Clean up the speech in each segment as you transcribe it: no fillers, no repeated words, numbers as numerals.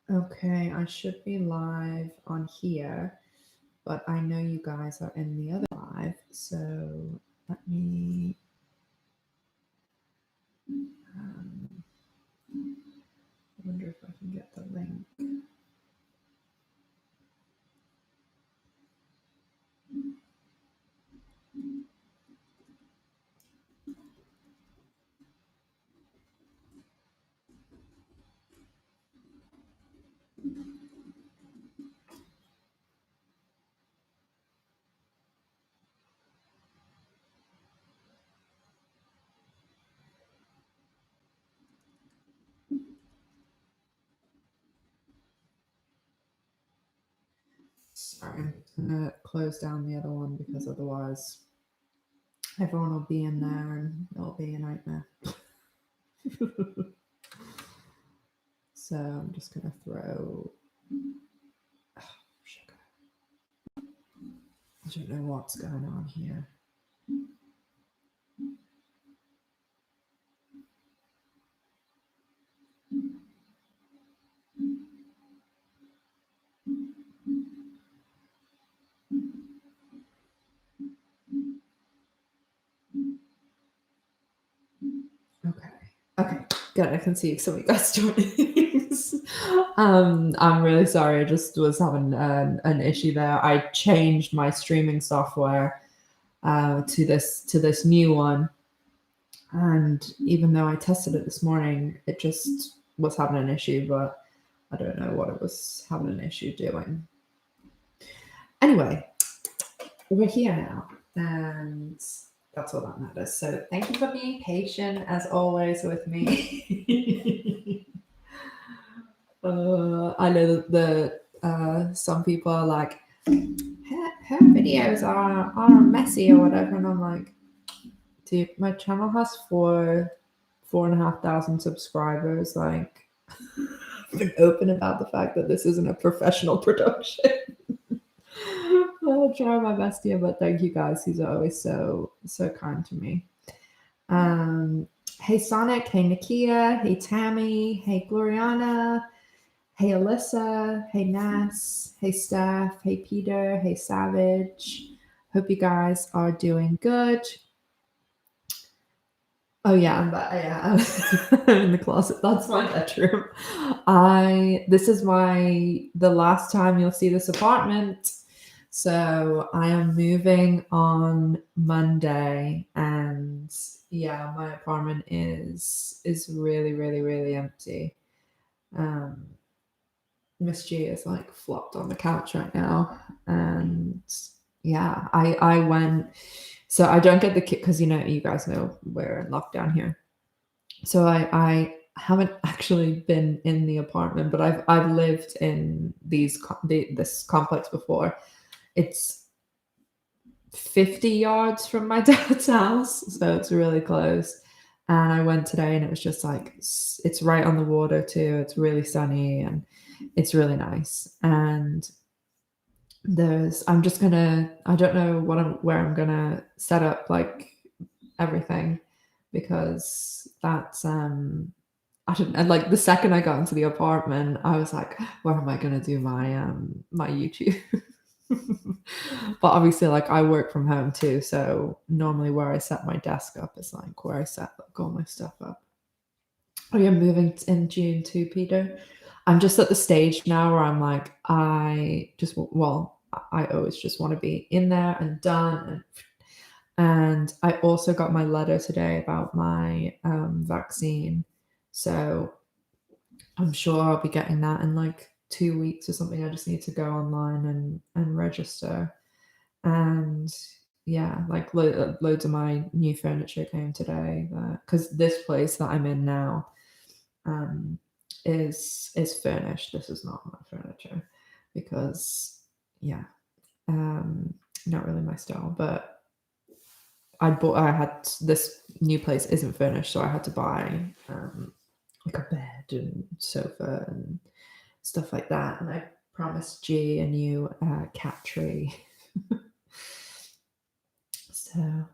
Okay, I should be live on here, but I know you guys are in the other live, so let me I wonder if I can get the link. Sorry, I'm gonna close down the other one because otherwise everyone will be in there and it'll be a nightmare. So I'm just gonna throw sugar. I don't know what's going on here. Okay. Okay. Good. I can see some of you guys joining. I'm really sorry. I just was having an issue there. I changed my streaming software to this new one, and even though I tested it this morning, it just was having an issue. But I don't know what it was having an issue doing. Anyway, we're here now, and that's all that matters. So thank you for being patient as always with me. I know that some people are like, her videos are messy or whatever, and I'm like, dude, my channel has 4,500 subscribers. Like, I've been open about the fact that this isn't a professional production. I'll try my best here, but thank you guys. These are always so kind to me. Hey Sonic, hey Nakia, hey Tammy, hey Gloriana, hey Alyssa, hey Nas, hey Steph, hey Peter, hey Savage. Hope you guys are doing good. Oh yeah, I'm in the closet. That's my bedroom. This is the last time you'll see this apartment. So I am moving on Monday, and yeah, my apartment is really, really, really empty. Miss G is like flopped on the couch right now, and yeah, I went. So I don't get the kit because you guys know we're in lockdown here. So I haven't actually been in the apartment, but I've lived in this complex before. It's 50 yards from my dad's house, so it's really close. And I went today, and it was just like it's right on the water too. It's really sunny and it's really nice. And I'm just gonna I don't know where I'm gonna set up like everything because that's I don't like the second I got into the apartment, I was like, where am I gonna do my YouTube? But obviously, like I work from home too, so normally where I set my desk up is like where I set like all my stuff up. Oh, you're moving in June too, Peter. I'm just at the stage now where I'm like, I always just want to be in there and done. And I also got my letter today about my vaccine, so I'm sure I'll be getting that in like 2 weeks or something. I just need to go online and register. And yeah, like loads of my new furniture came today because this place that I'm in now is furnished. This is not my furniture because yeah, not really my style. But I had this new place isn't furnished, so I had to buy like a bed and sofa and stuff like that. And I promised G a new cat tree. So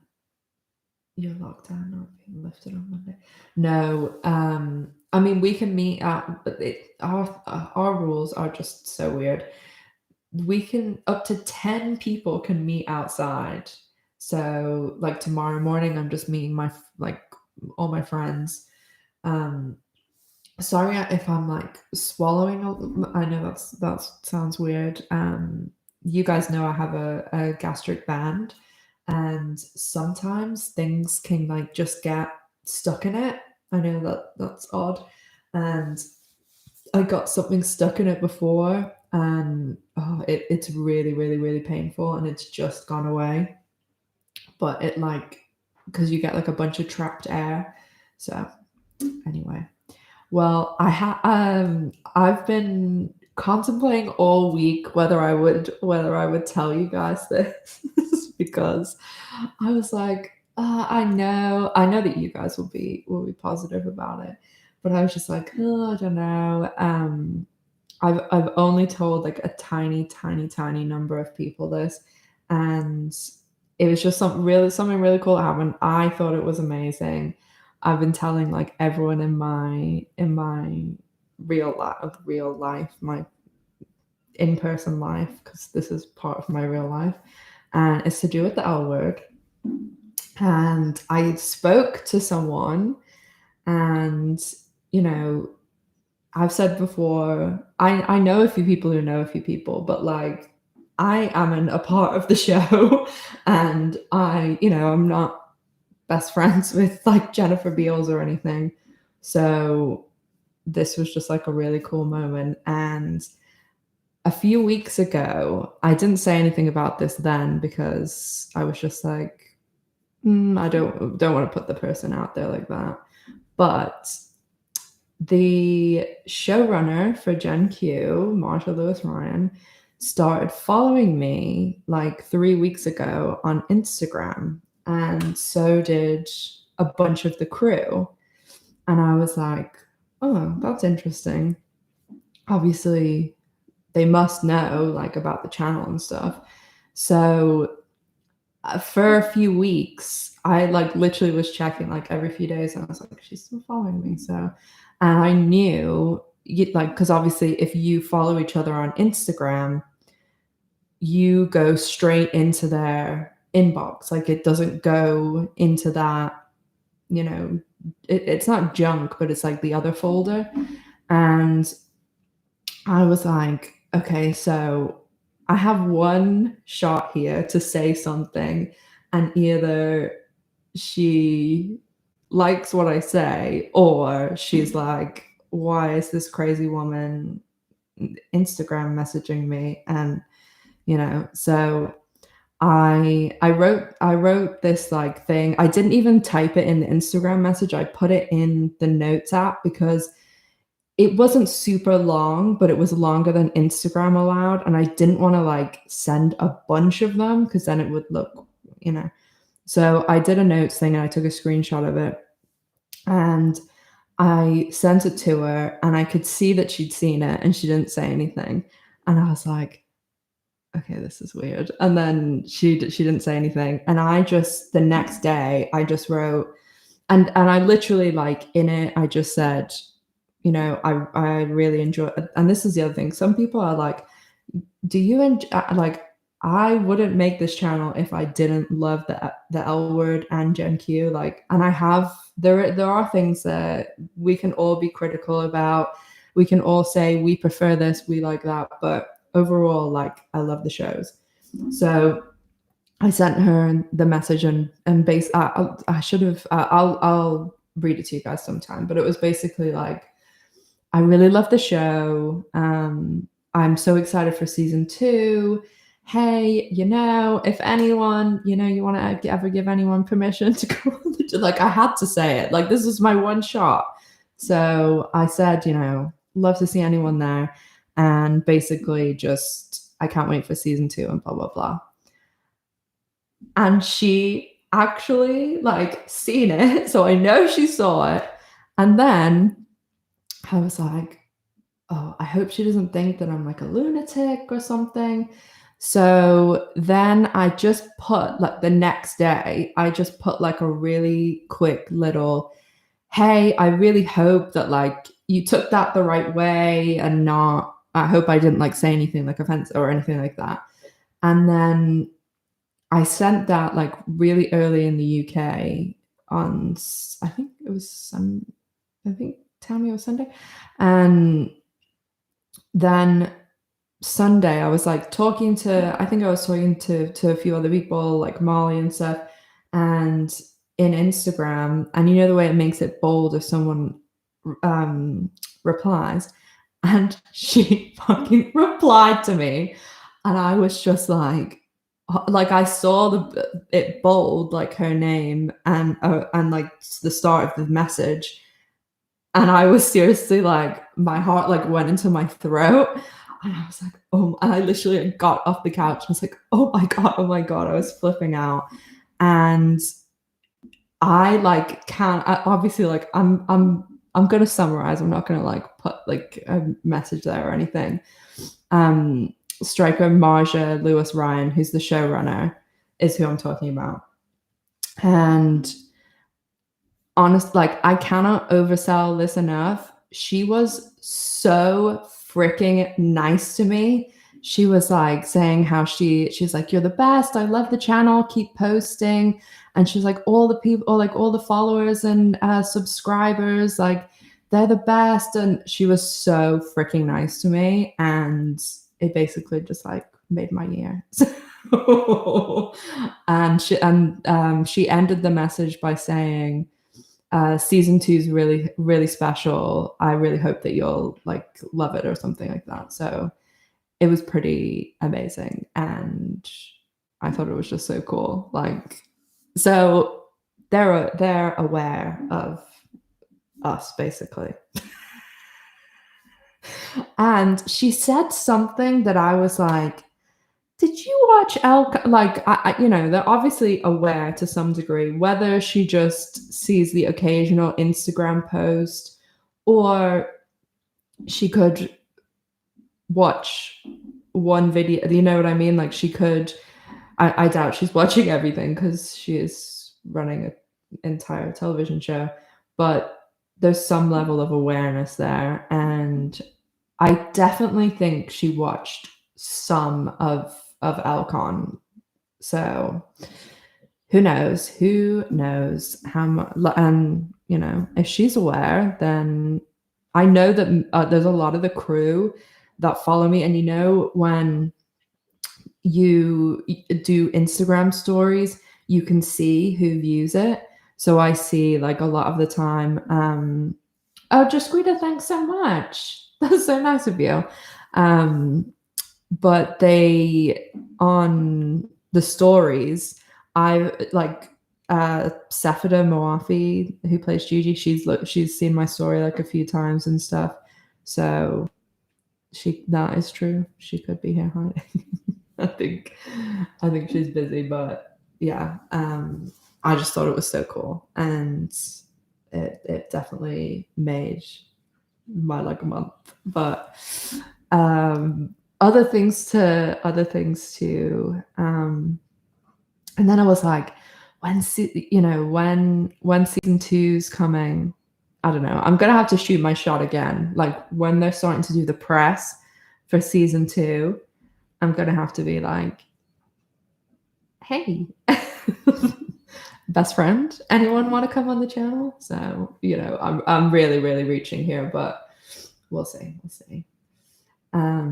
your lockdown not being lifted on Monday. No, I mean, we can meet at, but our rules are just so weird. We can up to 10 people can meet outside. So like tomorrow morning, I'm just meeting like all my friends. Um, Sorry if I'm like swallowing. I know that sounds weird. You guys know I have a gastric band, and sometimes things can like just get stuck in it. I know that that's odd, and I got something stuck in it before, and oh, it's really, really, really painful, and it's just gone away. But it like because you get like a bunch of trapped air. So anyway. Well, I've been contemplating all week whether I would tell you guys this because I was like, I know that you guys will be positive about it, but I was just like, oh, I don't know. I've only told like a tiny, tiny, tiny number of people this, and it was just something really cool that happened. I thought it was amazing. I've been telling like everyone in my real life, my in-person life, because this is part of my real life, and it's to do with the L word. And I spoke to someone, and you know, I've said before, I know a few people who know a few people, but like I am a part of the show, and I'm not best friends with like Jennifer Beals or anything. So this was just like a really cool moment. And a few weeks ago, I didn't say anything about this then because I was just like, I don't want to put the person out there like that. But the showrunner for Gen Q, Marsha Lewis Ryan, started following me like 3 weeks ago on Instagram, and so did a bunch of the crew. And I was like, oh, that's interesting. Obviously, they must know like about the channel and stuff. So for a few weeks, I like literally was checking like every few days, and I was like, she's still following me. So, and I knew like because obviously, if you follow each other on Instagram, you go straight into their inbox. Like it doesn't go into that, it's not junk, but it's like the other folder. And I was like, okay, so I have one shot here to say something, and either she likes what I say, or she's like, why is this crazy woman Instagram messaging me? And so I wrote this like thing. I didn't even type it in the Instagram message. I put it in the notes app because it wasn't super long, but it was longer than Instagram allowed. And I didn't want to like send a bunch of them because then it would look, you know. So I did a notes thing and I took a screenshot of it and I sent it to her, and I could see that she'd seen it and she didn't say anything. And I was like, okay, this is weird. And then she didn't say anything. And I just the next day I just wrote, and I literally like in it I just said, I really enjoy, and this is the other thing. Some people are like, do you enjoy, like I wouldn't make this channel if I didn't love the L word and Gen Q. Like, and I have there are things that we can all be critical about. We can all say we prefer this, we like that, but overall, like I love the shows. So I sent her the message and base. I should have. I'll read it to you guys sometime. But it was basically like, I really love the show. I'm so excited for season 2. Hey, if anyone, you want to ever give anyone permission to go on like I had to say it. Like this is my one shot. So I said, love to see anyone there. And basically just I can't wait for season 2 and blah blah blah. And she actually like seen it. So I know she saw it. And then I was like, oh, I hope she doesn't think that I'm like a lunatic or something. So then I just put like the next day, I just put like a really quick little, hey, I really hope that like you took that the right way and not, I hope I didn't like say anything like offensive or anything like that. And then I sent that like really early in the UK on, I think it was I think tell me it was Sunday. And then Sunday, I was like talking to, I think I was talking to a few other people like Molly and stuff, and in Instagram, and you know the way it makes it bold if someone replies, and she fucking replied to me, and I was just like I saw it bold like her name and like the start of the message, and I was seriously like, my heart like went into my throat. And I was like, oh, and I literally got off the couch and was like, oh my God, oh my God. I was flipping out. And I like can't, obviously like I'm gonna summarize. I'm not gonna like put like a message there or anything. Striker Marja Lewis Ryan, who's the showrunner, is who I'm talking about. And honest, like I cannot oversell this enough. She was so freaking nice to me. She was like saying how she's like, you're the best. I love the channel. Keep posting. And she's like, all the people, or like all the followers and subscribers, like they're the best. And she was so freaking nice to me. And it basically just like made my year. And she ended the message by saying, season 2 is really, really special. I really hope that you'll like love it or something like that. So it was pretty amazing. And I thought it was just so cool. Like, so they're aware of us basically. And she said something that I was like, did you watch like you know, they're obviously aware to some degree, whether she just sees the occasional Instagram post or she could watch one video, you know what I mean? Like she could, I doubt she's watching everything because she is running an entire television show, but there's some level of awareness there. And I definitely think she watched some of Alcon. So who knows how much, and you know, if she's aware, then I know that there's a lot of the crew that follow me. And you know, when you do Instagram stories, you can see who views it. So I see like a lot of the time, oh, Jasquita, thanks so much. That's so nice of you. But they, on the stories, I like Safida Moafi, who plays Gigi, she's seen my story like a few times and stuff. So that is true. She could be here hiding. I think she's busy, but yeah, I just thought it was so cool, and it definitely made my like a month. But other things to and then I was like, when season 2's coming, I don't know, I'm gonna have to shoot my shot again. Like when they're starting to do the press for season 2, I'm gonna have to be like, hey, best friend, anyone want to come on the channel? So you know, I'm really, really reaching here, but we'll see. I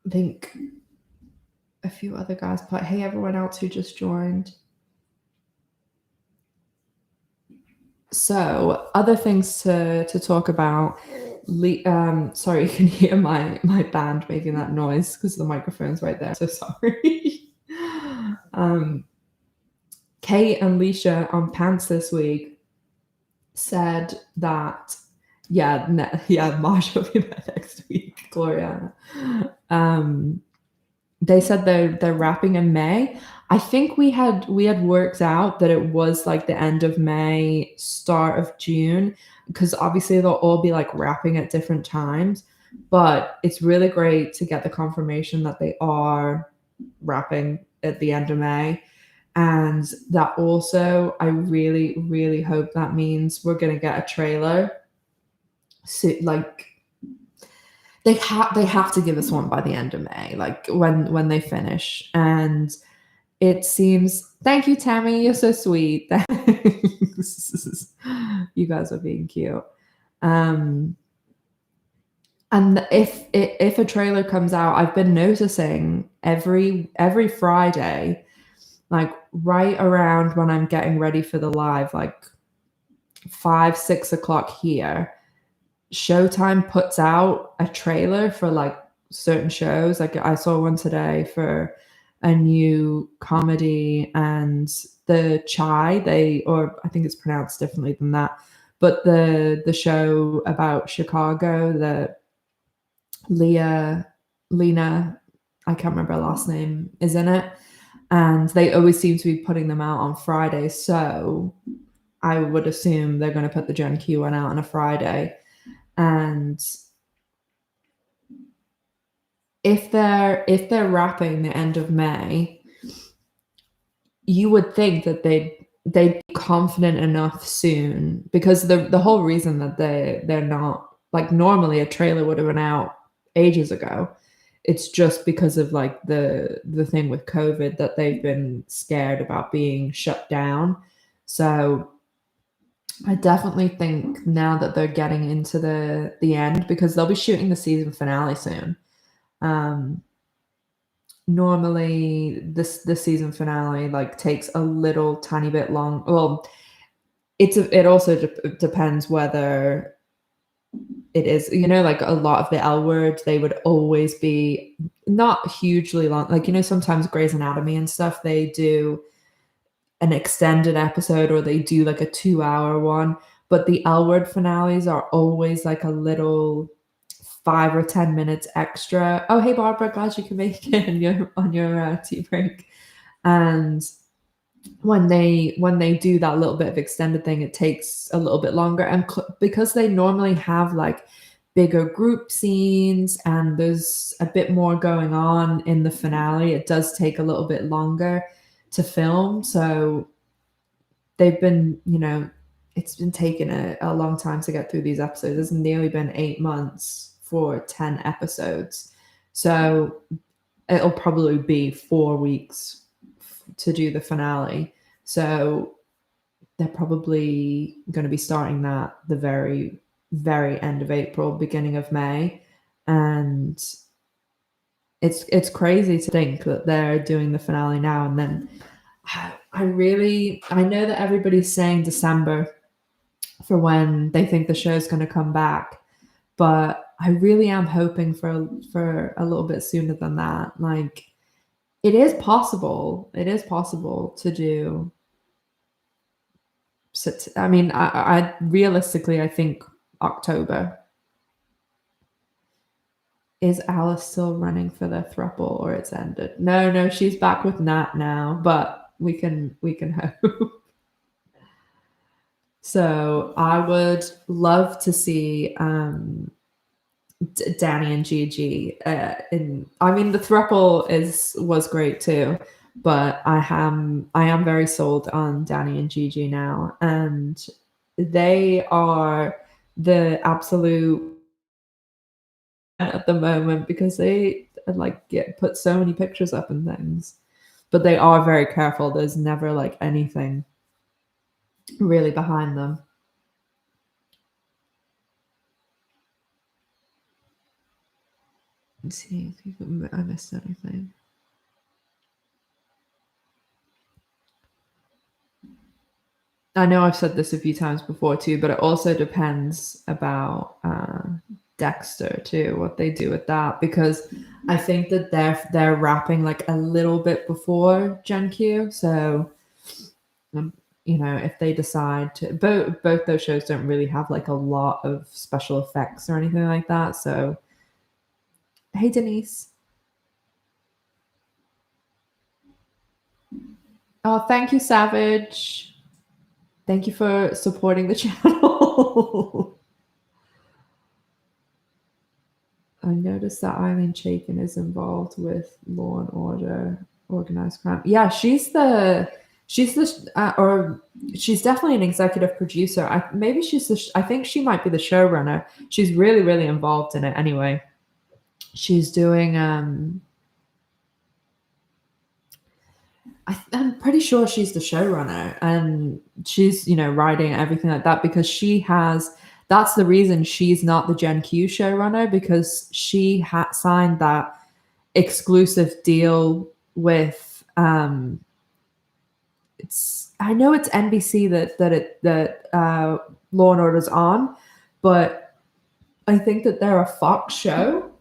think a few other guys, but hey, everyone else who just joined. So other things to talk about. Sorry, you can hear my band making that noise because the microphone's right there. So sorry. Kate and Leisha on Pants this week said that Marsha will be there next week. Gloria. They said they're wrapping in May. I think we had worked out that it was like the end of May, start of June, because obviously they'll all be like wrapping at different times. But it's really great to get the confirmation that they are wrapping at the end of May. And that also, I really, really hope that means we're gonna get a trailer. So, like, they have to give us one by the end of May, like when they finish. And it seems, thank you, Tammy, you're so sweet. Thanks. You guys are being cute. Um, and if a trailer comes out, I've been noticing every Friday, like right around when I'm getting ready for the live, like 5, 6 o'clock here, Showtime puts out a trailer for like certain shows. Like I saw one today for a new comedy, and the Chai, or I think it's pronounced differently than that, but the show about Chicago, the Lena, I can't remember her last name, is in it. And they always seem to be putting them out on Fridays. So I would assume they're going to put the Gen Q one out on a Friday. And if they're wrapping the end of May, you would think that they'd be confident enough soon, because the whole reason that they're not, like, normally a trailer would have been out ages ago. It's just because of like the thing with COVID that they've been scared about being shut down. So I definitely think now that they're getting into the end, because they'll be shooting the season finale soon. Normally the season finale like takes a little tiny bit long. Well, it also depends whether it is, like a lot of the L words, they would always be not hugely long. Like, sometimes Grey's Anatomy and stuff, they do an extended episode, or they do like a 2-hour one. But the L word finales are always like a little 5 or 10 minutes extra. Oh, hey Barbara, glad you can make it on your tea break. And when they do that little bit of extended thing, it takes a little bit longer. And because they normally have like bigger group scenes and there's a bit more going on in the finale, it does take a little bit longer to film. So they've been, it's been taking a long time to get through these episodes. It's nearly been 8 months for 10 episodes. So it'll probably be 4 weeks to do the finale. So they're probably going to be starting that the very, very end of April, beginning of May. And it's crazy to think that they're doing the finale now. And then I know that everybody's saying December for when they think the show's going to come back, but I really am hoping for a little bit sooner than that. Like, it is possible. It is possible to do. I mean, I realistically, I think October. Is Alice still running for the throuple, or it's ended? No, she's back with Nat now, but we can hope. So I would love to see Danny and Gigi. I mean, the throuple was great too, but I am very sold on Danny and Gigi now, and they are the absolute at the moment, because they like put so many pictures up and things, but they are very careful. There's never like anything really behind them. Let's see if I missed anything. I know I've said this a few times before too, but it also depends about Dexter too, what they do with that, because I think that they're wrapping like a little bit before Gen Q. So if they decide to, both those shows don't really have like a lot of special effects or anything like that. So hey Denise. Oh, thank you, Savage. Thank you for supporting the channel. I noticed that Eileen Chaikin is involved with Law and Order, Organized Crime. Yeah, she's the She's the or she's definitely an executive producer. Maybe she's the. I think she might be the showrunner. She's really really involved in it anyway. She's doing. I'm pretty sure she's the showrunner, and she's writing everything like that because she has. That's the reason she's not the Gen Q showrunner, because she had signed that exclusive deal with it's I know it's NBC that Law and Order's on, but I think that they're a Fox show.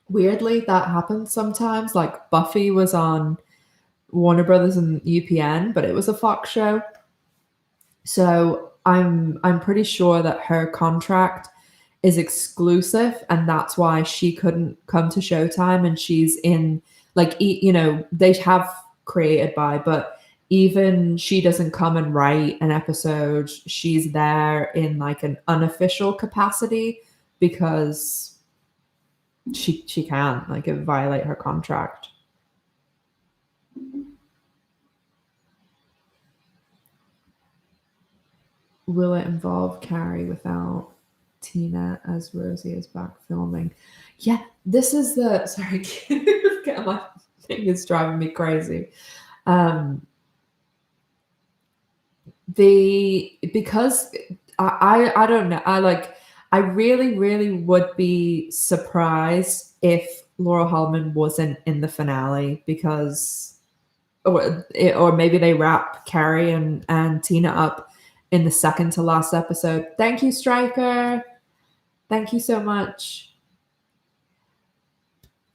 Weirdly, that happens sometimes. Like Buffy was on Warner Brothers and UPN, but it was a Fox show. So I'm pretty sure that her contract is exclusive, and that's why she couldn't come to Showtime. And she's in like they have created by, but even she doesn't come and write an episode. She's there in like an unofficial capacity because she can't like violate her contract. Will it involve Carrie without Tina as Rosie is back filming? Yeah, this is the sorry, my thing is driving me crazy. Because I don't know. I really really would be surprised if Laura Hallman wasn't in the finale, because or maybe they wrap Carrie and Tina up in the second to last episode. Thank you, Striker. Thank you so much.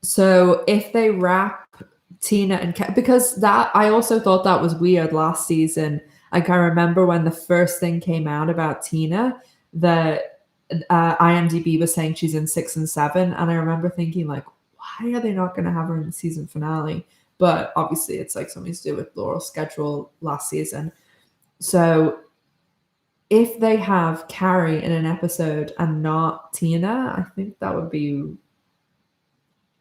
So if they wrap Tina and because that I also thought that was weird last season. Like I remember when the first thing came out about Tina, that IMDb was saying she's in 6 and 7, and I remember thinking like, why are they not going to have her in the season finale? But obviously, it's like something to do with Laurel's schedule last season. So if they have Carrie in an episode and not Tina, I think that would be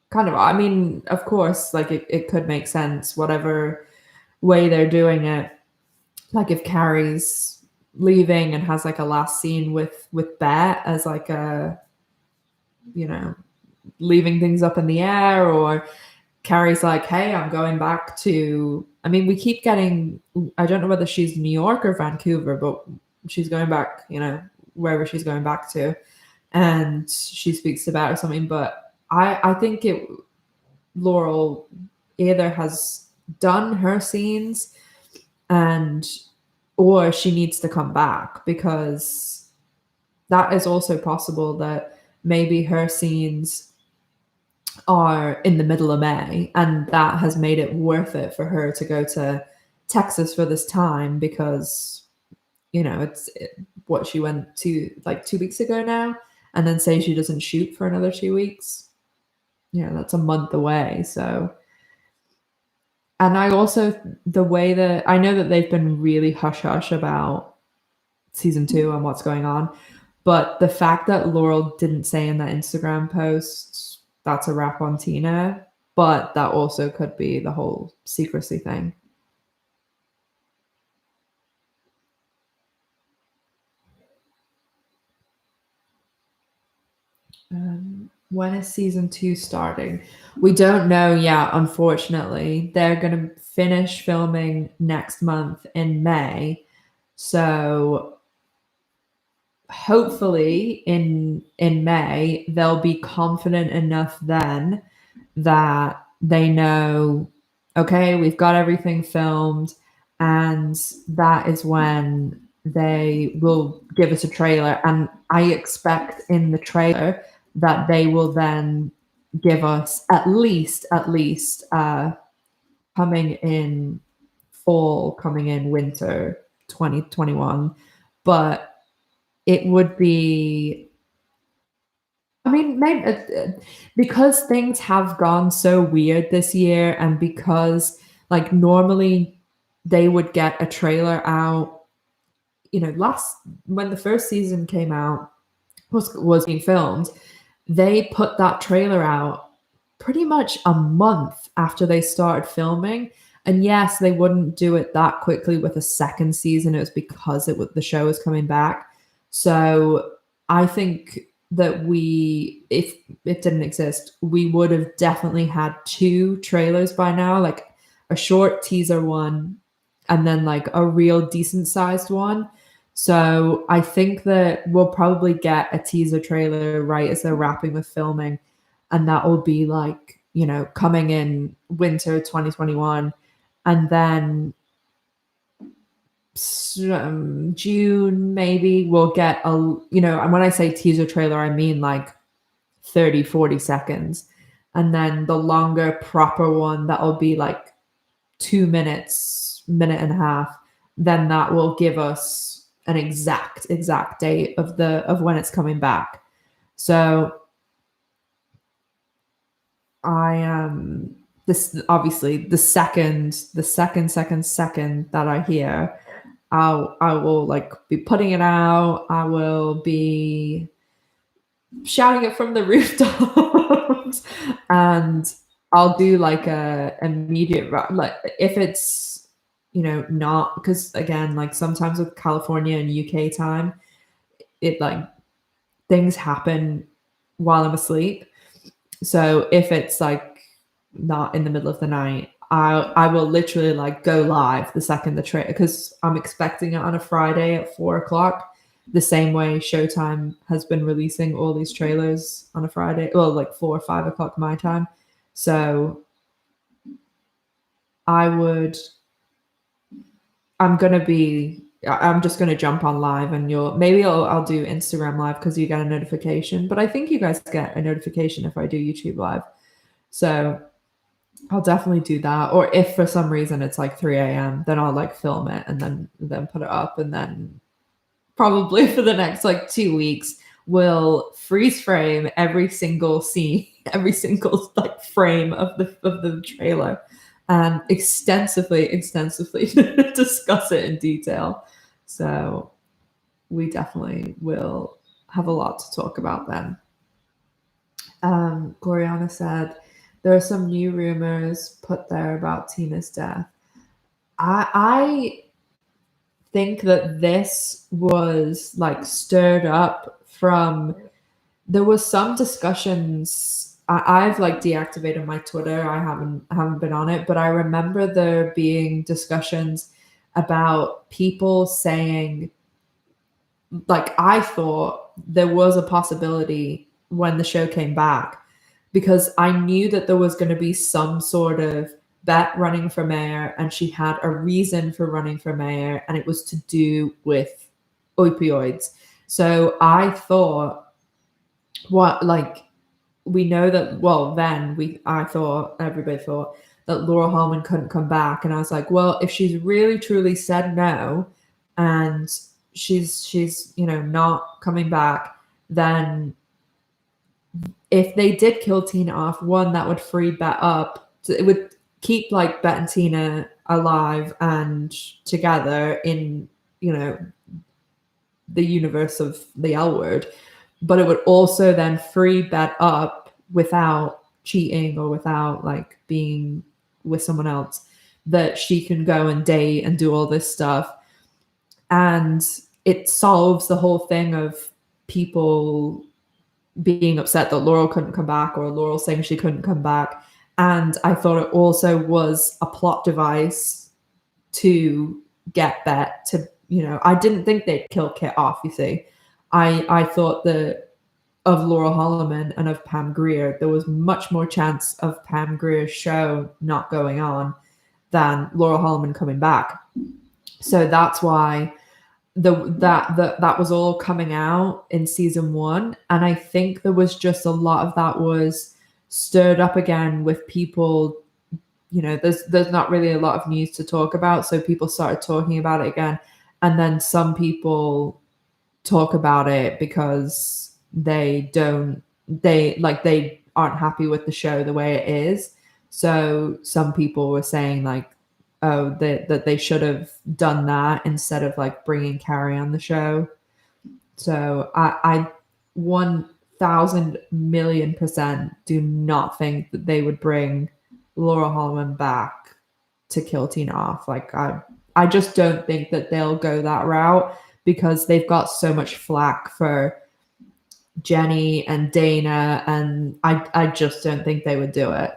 kind of, I mean, of course, like it could make sense, whatever way they're doing it. Like if Carrie's leaving and has like a last scene with Bet as like a, leaving things up in the air, or Carrie's like, hey, I'm going back to, I mean, we keep getting, I don't know whether she's New York or Vancouver, but she's going back, wherever she's going back to, and she speaks about or something. But I think Laurel either has done her scenes or she needs to come back, because that is also possible that maybe her scenes are in the middle of May, and that has made it worth it for her to go to Texas for this time, because it's what she went to like 2 weeks ago now, and then say she doesn't shoot for another 2 weeks. That's a month away. So, and I also, the way that I know that they've been really hush hush about season 2 and what's going on, but the fact that Laurel didn't say in that Instagram post that's a wrap on Tina, but that also could be the whole secrecy thing. When is season 2 starting? We don't know yet, unfortunately. They're going to finish filming next month in May. So hopefully in May, they'll be confident enough then that they know, okay, we've got everything filmed. And that is when they will give us a trailer. And I expect in the trailer that they will then give us at least coming in fall, coming in winter 2021. But it would be, I mean, maybe because things have gone so weird this year, and because like normally they would get a trailer out, when the first season came out, was being filmed, they put that trailer out pretty much a month after they started filming. And yes, they wouldn't do it that quickly with a second season. It was because the show was coming back. So I think that if it didn't exist, we would have definitely had 2 trailers by now, like a short teaser one and then like a real decent sized one. So I think that we'll probably get a teaser trailer right as they're wrapping with filming. And that will be like, coming in winter 2021. And then June, maybe we'll get and when I say teaser trailer, I mean like 30, 40 seconds. And then the longer proper one, that'll be like 2 minutes, minute and a half. Then that will give us an exact date of when it's coming back. So this obviously the second that I hear, I will like be putting it out. I will be shouting it from the rooftops, and I'll do like a immediate like if it's not, because again, like sometimes with California and UK time, it like things happen while I'm asleep. So if it's like not in the middle of the night, I will literally like go live the second the trailer, because I'm expecting it on a Friday at 4 o'clock, the same way Showtime has been releasing all these trailers on a Friday, well, like 4 or 5 o'clock my time. So I'm just gonna jump on live, and I'll do Instagram live because you get a notification. But I think you guys get a notification if I do YouTube live. So I'll definitely do that. Or if for some reason it's like 3 a.m., then I'll like film it and then put it up, and then probably for the next like 2 weeks we'll freeze frame every single scene, every single like frame of the trailer, and extensively discuss it in detail. So we definitely will have a lot to talk about then. Gloriana said, there are some new rumors put there about Tina's death. I think that this was like stirred up from, there was some discussions. I've like deactivated my Twitter. I haven't been on it, but I remember there being discussions about people saying, like, I thought there was a possibility when the show came back, because I knew that there was going to be some sort of bet running for mayor, and she had a reason for running for mayor, and it was to do with opioids. So I thought, we know that, well, everybody thought that Laura Holman couldn't come back. And I was like, well, if she's really truly said no, and she's not coming back, then if they did kill Tina off, one, that would free Bet up. So it would keep like Bet and Tina alive and together in, the universe of the L Word. But it would also then free Bet up without cheating or without like being with someone else, that she can go and date and do all this stuff. And it solves the whole thing of people being upset that Laurel couldn't come back, or Laurel saying she couldn't come back. And I thought it also was a plot device to get Bet to, I didn't think they'd kill Kit off, you see. I thought that of Laura Holloman and of Pam Grier, there was much more chance of Pam Grier's show not going on than Laura Holloman coming back. So that's why that was all coming out in season 1. And I think there was just a lot of that was stirred up again with people, there's not really a lot of news to talk about. So people started talking about it again. And then some people talk about it because they aren't happy with the show the way it is. So some people were saying like, oh, that they should have done that instead of like bringing Carrie on the show. So I 1,000,000,000% do not think that they would bring Laura Holloman back to kill Tina off. Like I just don't think that they'll go that route because they've got so much flack for Jenny and Dana, and I just don't think they would do it.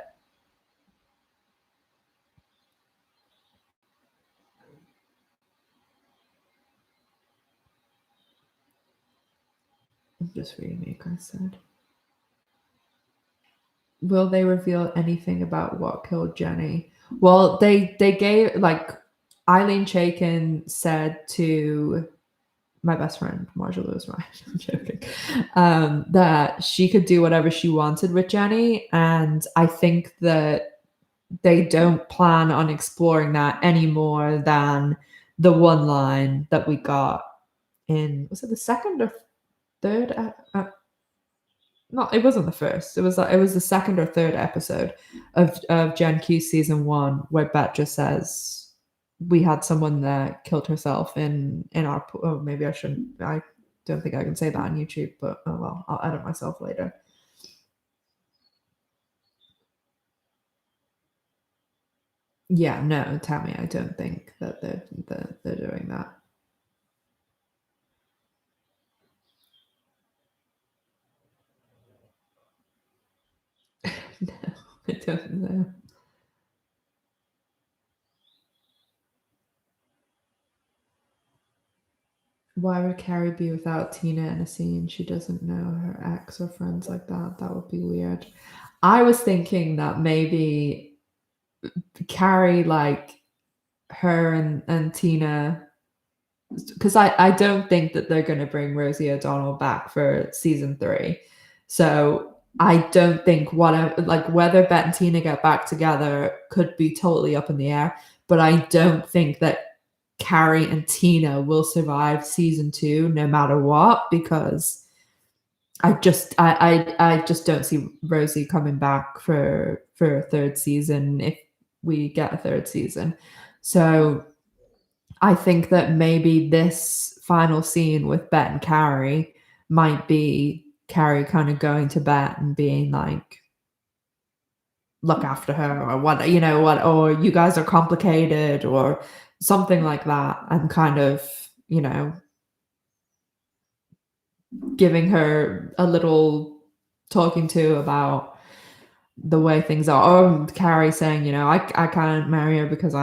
I'm just reading what you guys said. Will they reveal anything about what killed Jenny? Well, they gave like Eileen Chaikin said to my best friend Marja Lewis Ryan, I'm joking, that she could do whatever she wanted with Jenny, and I think that they don't plan on exploring that any more than the one line that we got in, was it the second or third? No, it wasn't the first. It was the second or third episode of Gen Q season 1 where Bet just says we had someone that killed herself in our pool. Oh, maybe I shouldn't. I don't think I can say that on YouTube, but oh well, I'll edit myself later. Yeah, no, Tammy, I don't think that they're doing that. No, I don't know. Why would Carrie be without Tina in a scene? She doesn't know her ex or friends like that. That would be weird. I was thinking that maybe Carrie, like her and Tina, because I don't think that they're going to bring Rosie O'Donnell back for season 3. So I don't think whatever, like whether Bet and Tina get back together could be totally up in the air. But I don't think that Carrie and Tina will survive season 2 no matter what, because I just don't see Rosie coming back for a third season if we get a third season. So I think that maybe this final scene with Bet and Carrie might be Carrie kind of going to Bet and being like, look after her, or what, what, or you guys are complicated, or something like that, and kind of, giving her a little talking to about the way things are. Or Carrie saying, I can't marry her because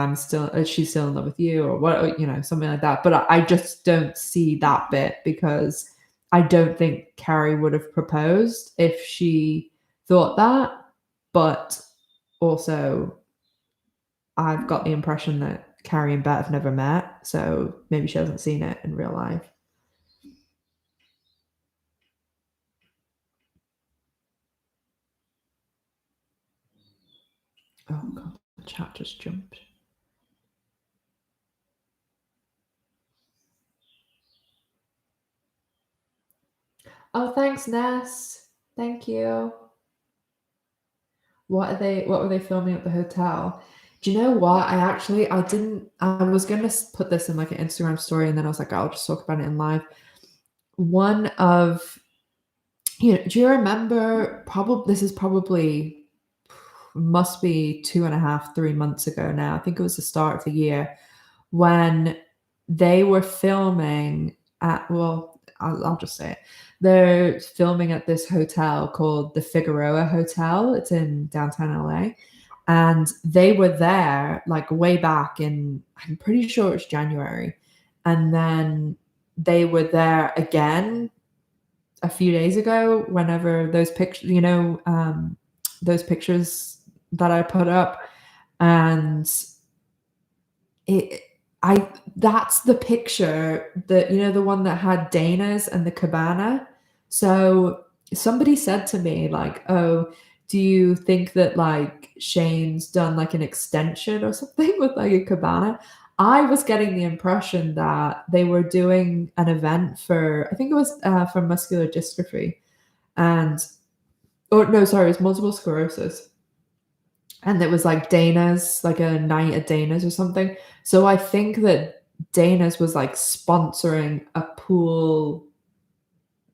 she's still in love with you, or what, something like that. But I just don't see that bit, because I don't think Carrie would have proposed if she thought that. But also, I've got the impression that Carrie and Bet have never met, so maybe she hasn't seen it in real life. Oh god, the chat just jumped. Oh, thanks, Ness. Thank you. What were they filming at the hotel? Do you know what? I was gonna put this in like an Instagram story, and then I was like, I'll just talk about it in live. One of, do you remember, this is probably, must be 2.5, 3 months ago now. I think it was the start of the year when they were filming at, well, I'll just say it. They're filming at this hotel called the Figueroa Hotel. It's in downtown LA. And they were there like way back in, I'm pretty sure it's January. And then they were there again a few days ago, whenever those pictures, those pictures that I put up. And it, that's the picture that, the one that had Dana's and the cabana. So somebody said to me like, oh, do you think that like Shane's done like an extension or something with like a cabana? I was getting the impression that they were doing an event for, I think it was for muscular dystrophy, or no, sorry, it was multiple sclerosis. And it was like Dana's, like a night at Dana's or something. So I think that Dana's was like sponsoring a pool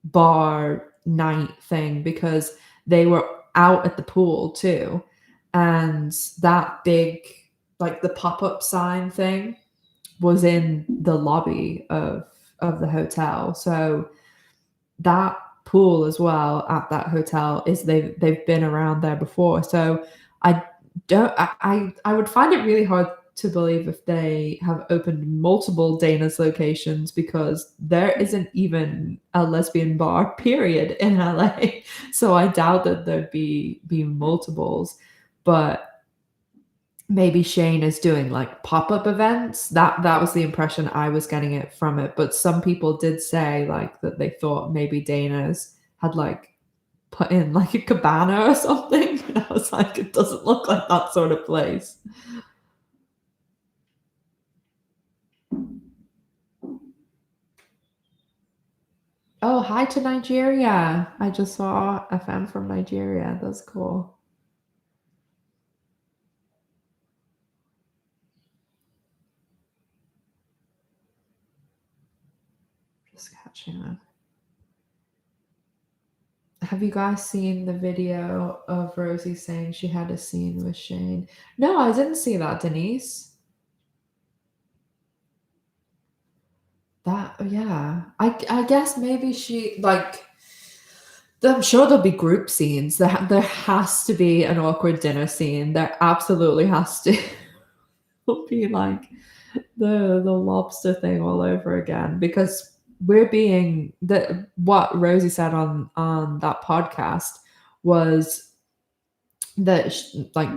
bar night thing, because they were out at the pool too. And that big like the pop-up sign thing was in the lobby of the hotel. So that pool as well at that hotel is they've been around there before. So I I would find it really hard to believe if they have opened multiple Dana's locations because there isn't even a lesbian bar period in LA. So I doubt that there'd be multiples, but maybe Shane is doing like pop-up events. That was the impression I was getting it from it. But some people did say like that they thought maybe Dana's had like put in like a cabana or something. And I was like, it doesn't look like that sort of place. Oh, hi to Nigeria. I just saw a fan from Nigeria. That's cool. Just catching it. Have you guys seen the video of Rosie saying she had a scene with Shane? No, I didn't see that, Denise. That yeah. I guess maybe she like I'm sure there'll be group scenes. There has to be an awkward dinner scene. There absolutely has to be like the lobster thing all over again because we're being the what Rosie said on that podcast was that like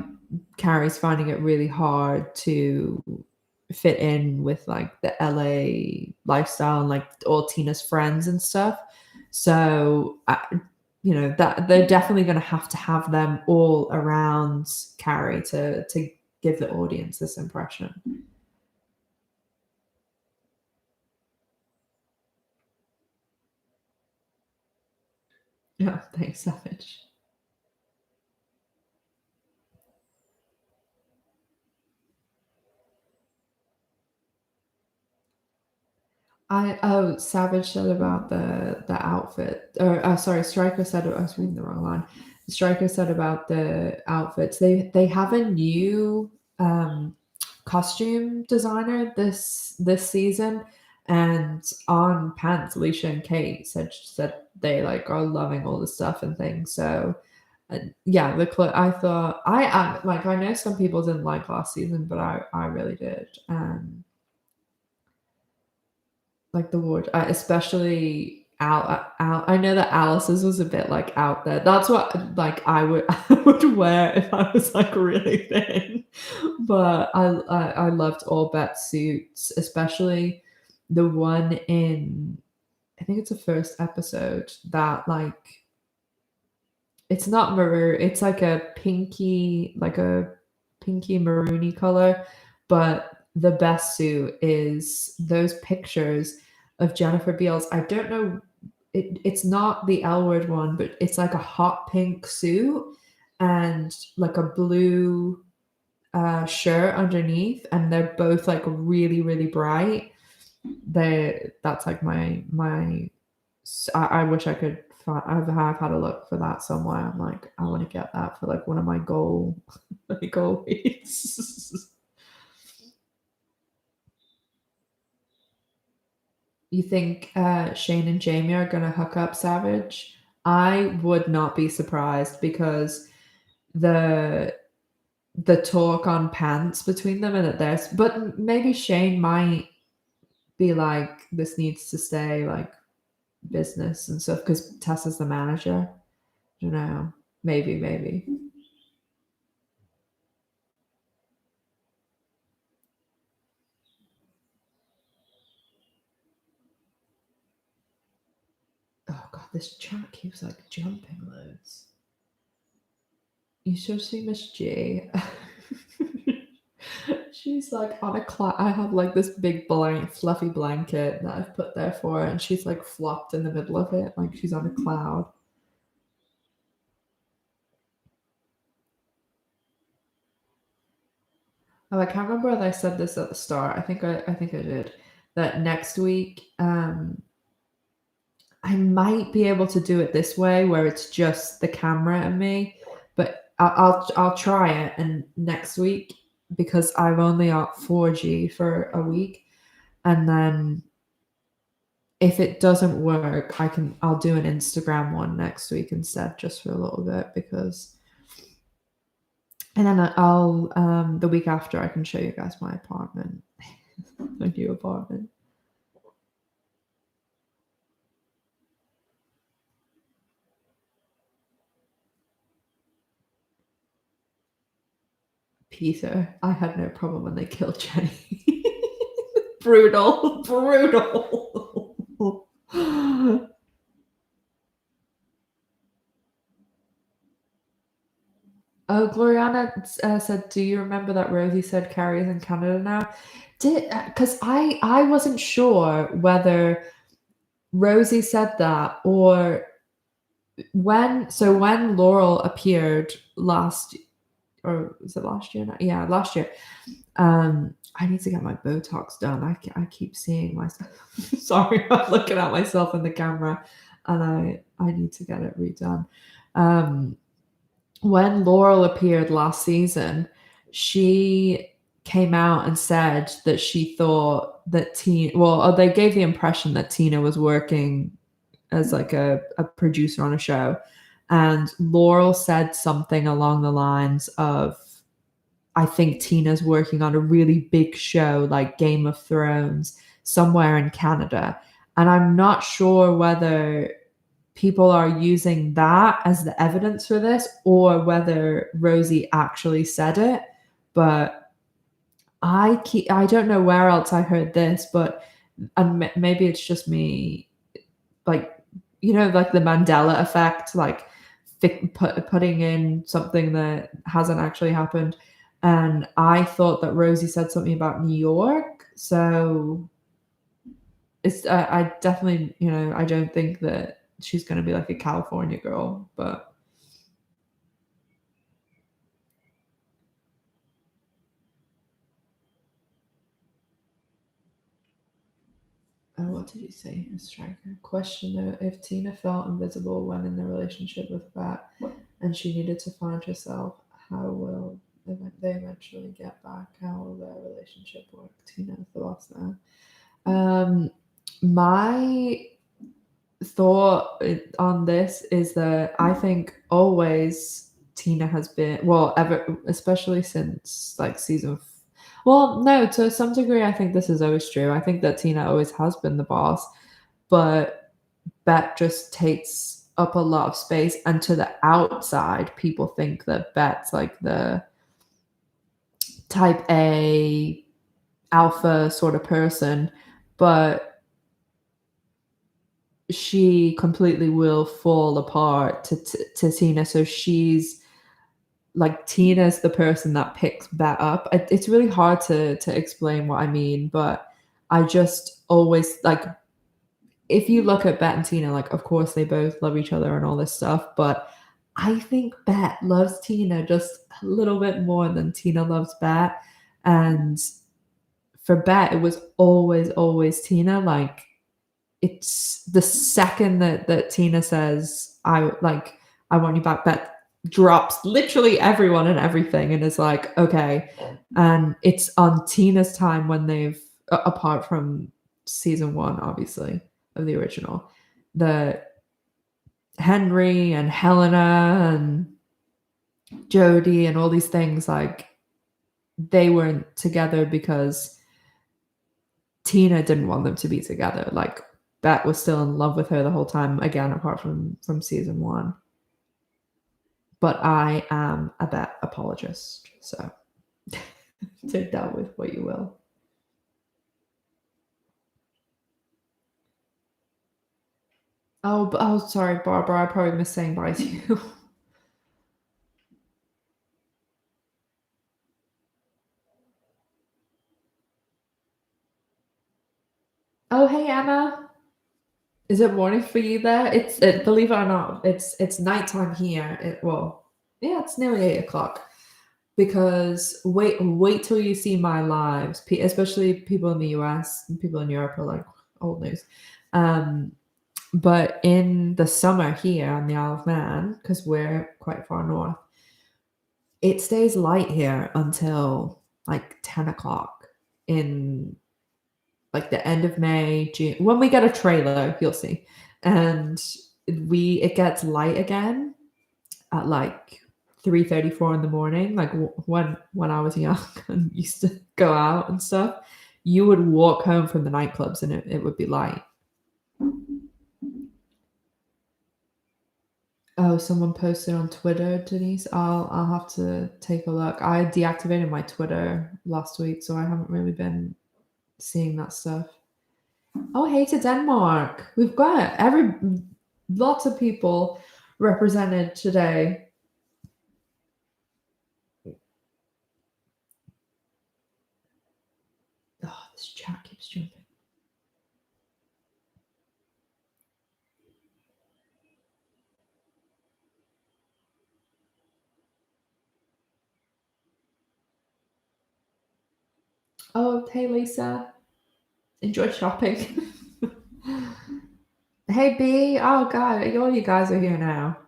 Carrie's finding it really hard to fit in with like the LA lifestyle and like all Tina's friends and stuff. So, you know, that they're definitely going to have them all around Carrie to give the audience this impression. Yeah, thanks, Savage. Savage said about the outfit, or sorry, Striker said I was reading the wrong line. Striker said about the outfits. They have a new costume designer this season, and on pants, Alicia and Kate said they like are loving all the stuff and things. So yeah, I thought I like I know some people didn't like last season, but I really did. Like the ward, especially Al. I know that Alice's was a bit like out there. That's what like I would wear if I was like really thin. But I loved all Bet's suits, especially the one in I think it's the first episode that like it's not maroon. It's like a pinky maroony color. But the best suit is those pictures of Jennifer Beals. I don't know. It's not the L word one, but it's like a hot pink suit and like a blue shirt underneath, and they're both like really really bright. That's like I wish I could find. I've had a look for that somewhere. I'm like, I want to get that for like one of my goal weeks. You think Shane and Jamie are gonna hook up Savage? I would not be surprised because the the talk on pants between them and that there's but maybe Shane might be like this needs to stay like business and stuff because Tessa's the manager. You know, maybe. Oh god, this chat keeps like jumping loads. You should see Miss G. She's like on a cloud. I have like this big fluffy blanket that I've put there for her, and she's like flopped in the middle of it, like she's on a cloud. Oh, I can't remember whether I said this at the start. I think I did. That next week, I might be able to do it this way, where it's just the camera and me. But I'll try it, and next week because I've only got 4G for a week, and then if it doesn't work, I'll do an Instagram one next week instead, just for a little bit, because and then I'll the week after I can show you guys my apartment, my new apartment. Peter, I had no problem when they killed Jenny. Brutal, brutal. Oh, Gloriana said, "Do you remember that Rosie said Carrie's in Canada now?" Did because I wasn't sure whether Rosie said that or when Laurel appeared last, or was it last year? Yeah, last year. I need to get my Botox done. I keep seeing myself. Sorry, I'm looking at myself in the camera, and I need to get it redone. When Laurel appeared last season, she came out and said that she thought that they gave the impression that Tina was working as like a producer on a show. And Laurel said something along the lines of, I think Tina's working on a really big show like Game of Thrones somewhere in Canada. And I'm not sure whether people are using that as the evidence for this or whether Rosie actually said it. But I don't know where else I heard this, but and maybe it's just me, like, like the Mandela effect, like putting in something that hasn't actually happened. And I thought that Rosie said something about New York. So it's, I definitely, I don't think that she's going to be like a California girl, but what did you say? A striker question: if Tina felt invisible when in the relationship with Bat and she needed to find herself, how will they eventually get back? How will their relationship work? Tina is the boss now. My thought on this is that I think always Tina has been, well, ever, especially since like well, no, to some degree I think this is always true. I think that Tina always has been the boss, but Bet just takes up a lot of space, and to the outside people think that Bet's like the type A alpha sort of person, but she completely will fall apart to Tina. So she's like, Tina's the person that picks Bet up. It's really hard to explain what I mean, but I just always like, if you look at Bet and Tina, like, of course they both love each other and all this stuff, but I think Bet loves Tina just a little bit more than Tina loves Bet. And for Bet, it was always Tina. Like, it's the second that Tina says, I want you back, Bet drops literally everyone and everything and is like, okay. And it's on Tina's time when they've, apart from season 1, obviously, of the original, the Henry and Helena and Jody and all these things, like, they weren't together because Tina didn't want them to be together. Like, Bet was still in love with her the whole time, again, apart from season 1. But I am a Bet apologist, so take that with what you will. Oh, sorry, Barbara. I probably missed saying bye to you. Oh, hey, Emma. Is it morning for you there? Believe it or not, it's nighttime here. Yeah, it's nearly 8 o'clock. Because wait till you see my lives, especially people in the US and people in Europe are like old news. But in the summer here on the Isle of Man, because we're quite far north, it stays light here until like 10 o'clock in like the end of May, June. When we get a trailer, you'll see. And it gets light again at like 3:34 in the morning. Like when I was young and used to go out and stuff, you would walk home from the nightclubs and it would be light. Oh, someone posted on Twitter, Denise. I'll have to take a look. I deactivated my Twitter last week, so I haven't really been seeing that stuff. Oh, hey to Denmark. We've got lots of people represented today. Oh, this chat keeps jumping. Oh, hey Lisa. Enjoy shopping. Hey B. Oh god, all you guys are here now.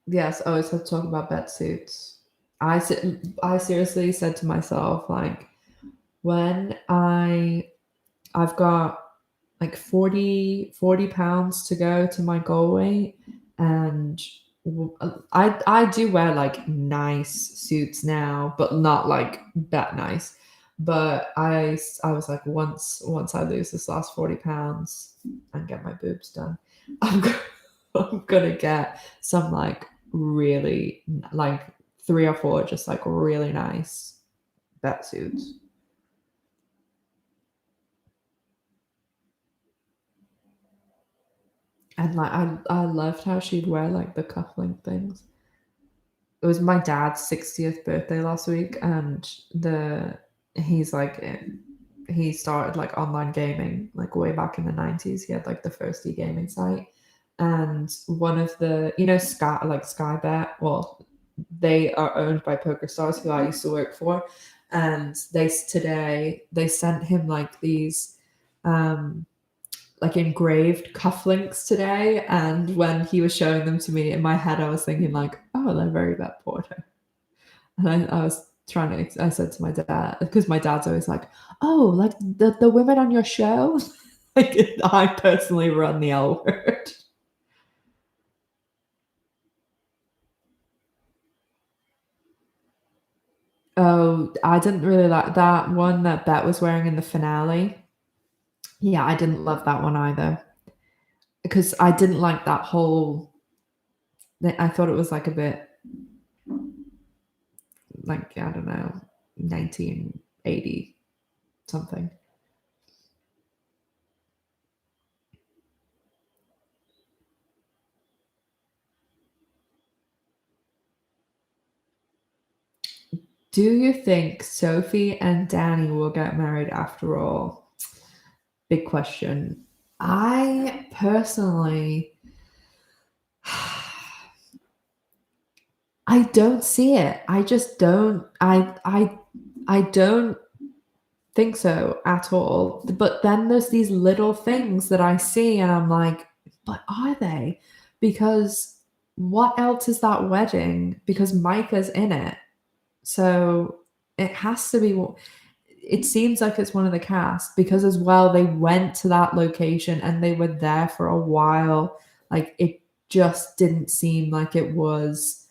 Yes, oh, it's to talk about bet suits. I seriously said to myself, like, when I've got like 40 pounds to go to my goal weight, and I do wear like nice suits now, but not like that nice. But I was like, once I lose this last 40 pounds and get my boobs done, I'm go- I'm gonna get some like really like 3 or 4 just like really nice bet suits. And like I loved how she'd wear like the cufflink things. It was my dad's 60th birthday last week, and he's like he started like online gaming like way back in the 90s. He had like the first e-gaming site, and one of the Skybet, well, they are owned by PokerStars, who I used to work for, and they sent him like these like engraved cufflinks today, and when he was showing them to me, in my head I was thinking like, oh, they're very Bet Porter. And I was trying to, I said to my dad, because my dad's always like, oh, like the women on your show. Like I personally run the L word. Oh, I didn't really like that one that Bet was wearing in the finale. Yeah, I didn't love that one either, because I didn't like that whole, I thought it was like a bit like, I don't know, 1980 something. Do you think Sophie and Danny will get married after all? Big question. I personally, I don't see it. I just don't. I don't think so at all. But then there's these little things that I see, and I'm like, but are they? Because what else is that wedding? Because Micah's in it. So it has to be. It seems like it's one of the cast, because as well they went to that location and they were there for a while. Like it just didn't seem like it was,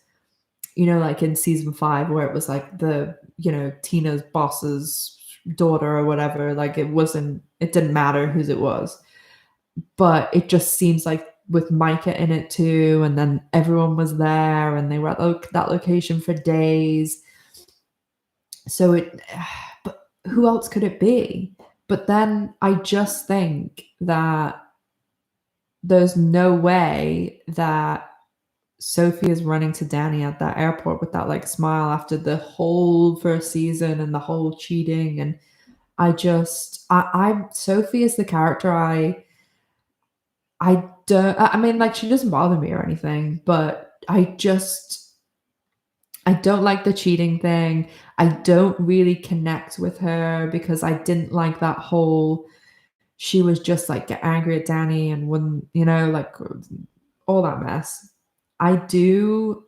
like in season 5 where it was like Tina's boss's daughter or whatever. Like it didn't matter whose it was. But it just seems like with Micah in it too, and then everyone was there and they were at that location for days. So but who else could it be? But then I just think that there's no way that Sophie is running to Danny at that airport with that like smile after the whole first season and the whole cheating. And I'm Sophie is the character I don't, I mean, like, she doesn't bother me or anything, but I don't like the cheating thing. I don't really connect with her because I didn't like that whole, she was just like get angry at Danny and wouldn't, like all that mess. I do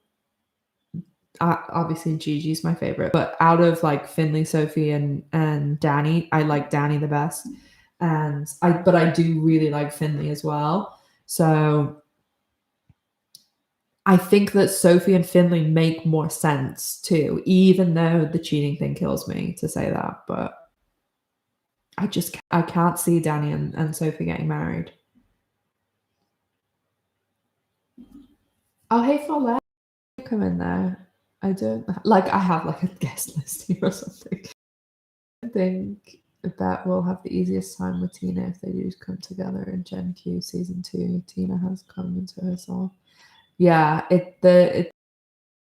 obviously Gigi's my favorite, but out of like Finley, Sophie, and Danny, I like Danny the best. But I do really like Finley as well. So I think that Sophie and Finley make more sense too, even though the cheating thing kills me to say that. But I can't see Danny and Sophie getting married. Oh, hey, Follett, come in there. I don't like. I have like a guest list here or something. I think that we'll have the easiest time with Tina if they do come together in Gen Q season 2. Tina has come into herself. Yeah, it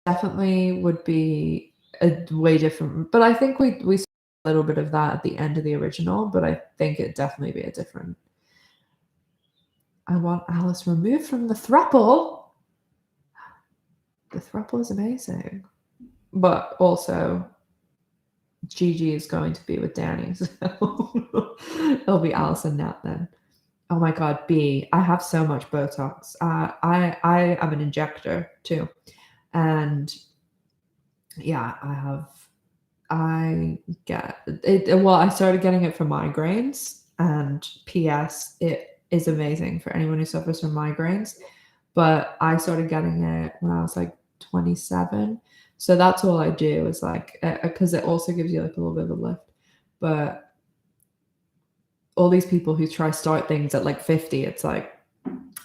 definitely would be a way different. But I think we saw a little bit of that at the end of the original. But I think it'd definitely be a different. I want Alice removed from the throuple. The throuple is amazing, but also Gigi is going to be with Danny, so it'll be Alice and Nat then. Oh my god, B! I have so much Botox. I am an injector too, and yeah, I get it. Well, I started getting it for migraines, and P.S. It is amazing for anyone who suffers from migraines. But I started getting it when I was like 27. So that's all I do is like, because it also gives you like a little bit of a lift. But all these people who try start things at like 50, it's like,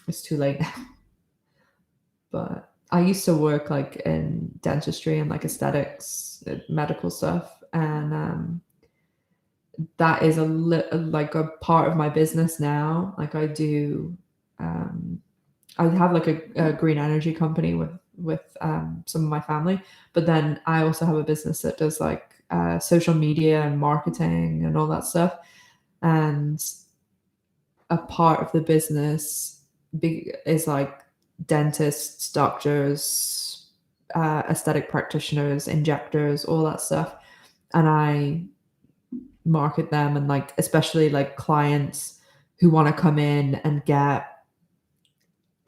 it's too late now. But I used to work like in dentistry and like aesthetics, medical stuff. And that is like a part of my business now. Like I do, I have like a green energy company with some of my family, but then I also have a business that does like social media and marketing and all that stuff. And a part of the business is like dentists, doctors, aesthetic practitioners, injectors, all that stuff. And I market them, and like especially like clients who want to come in and get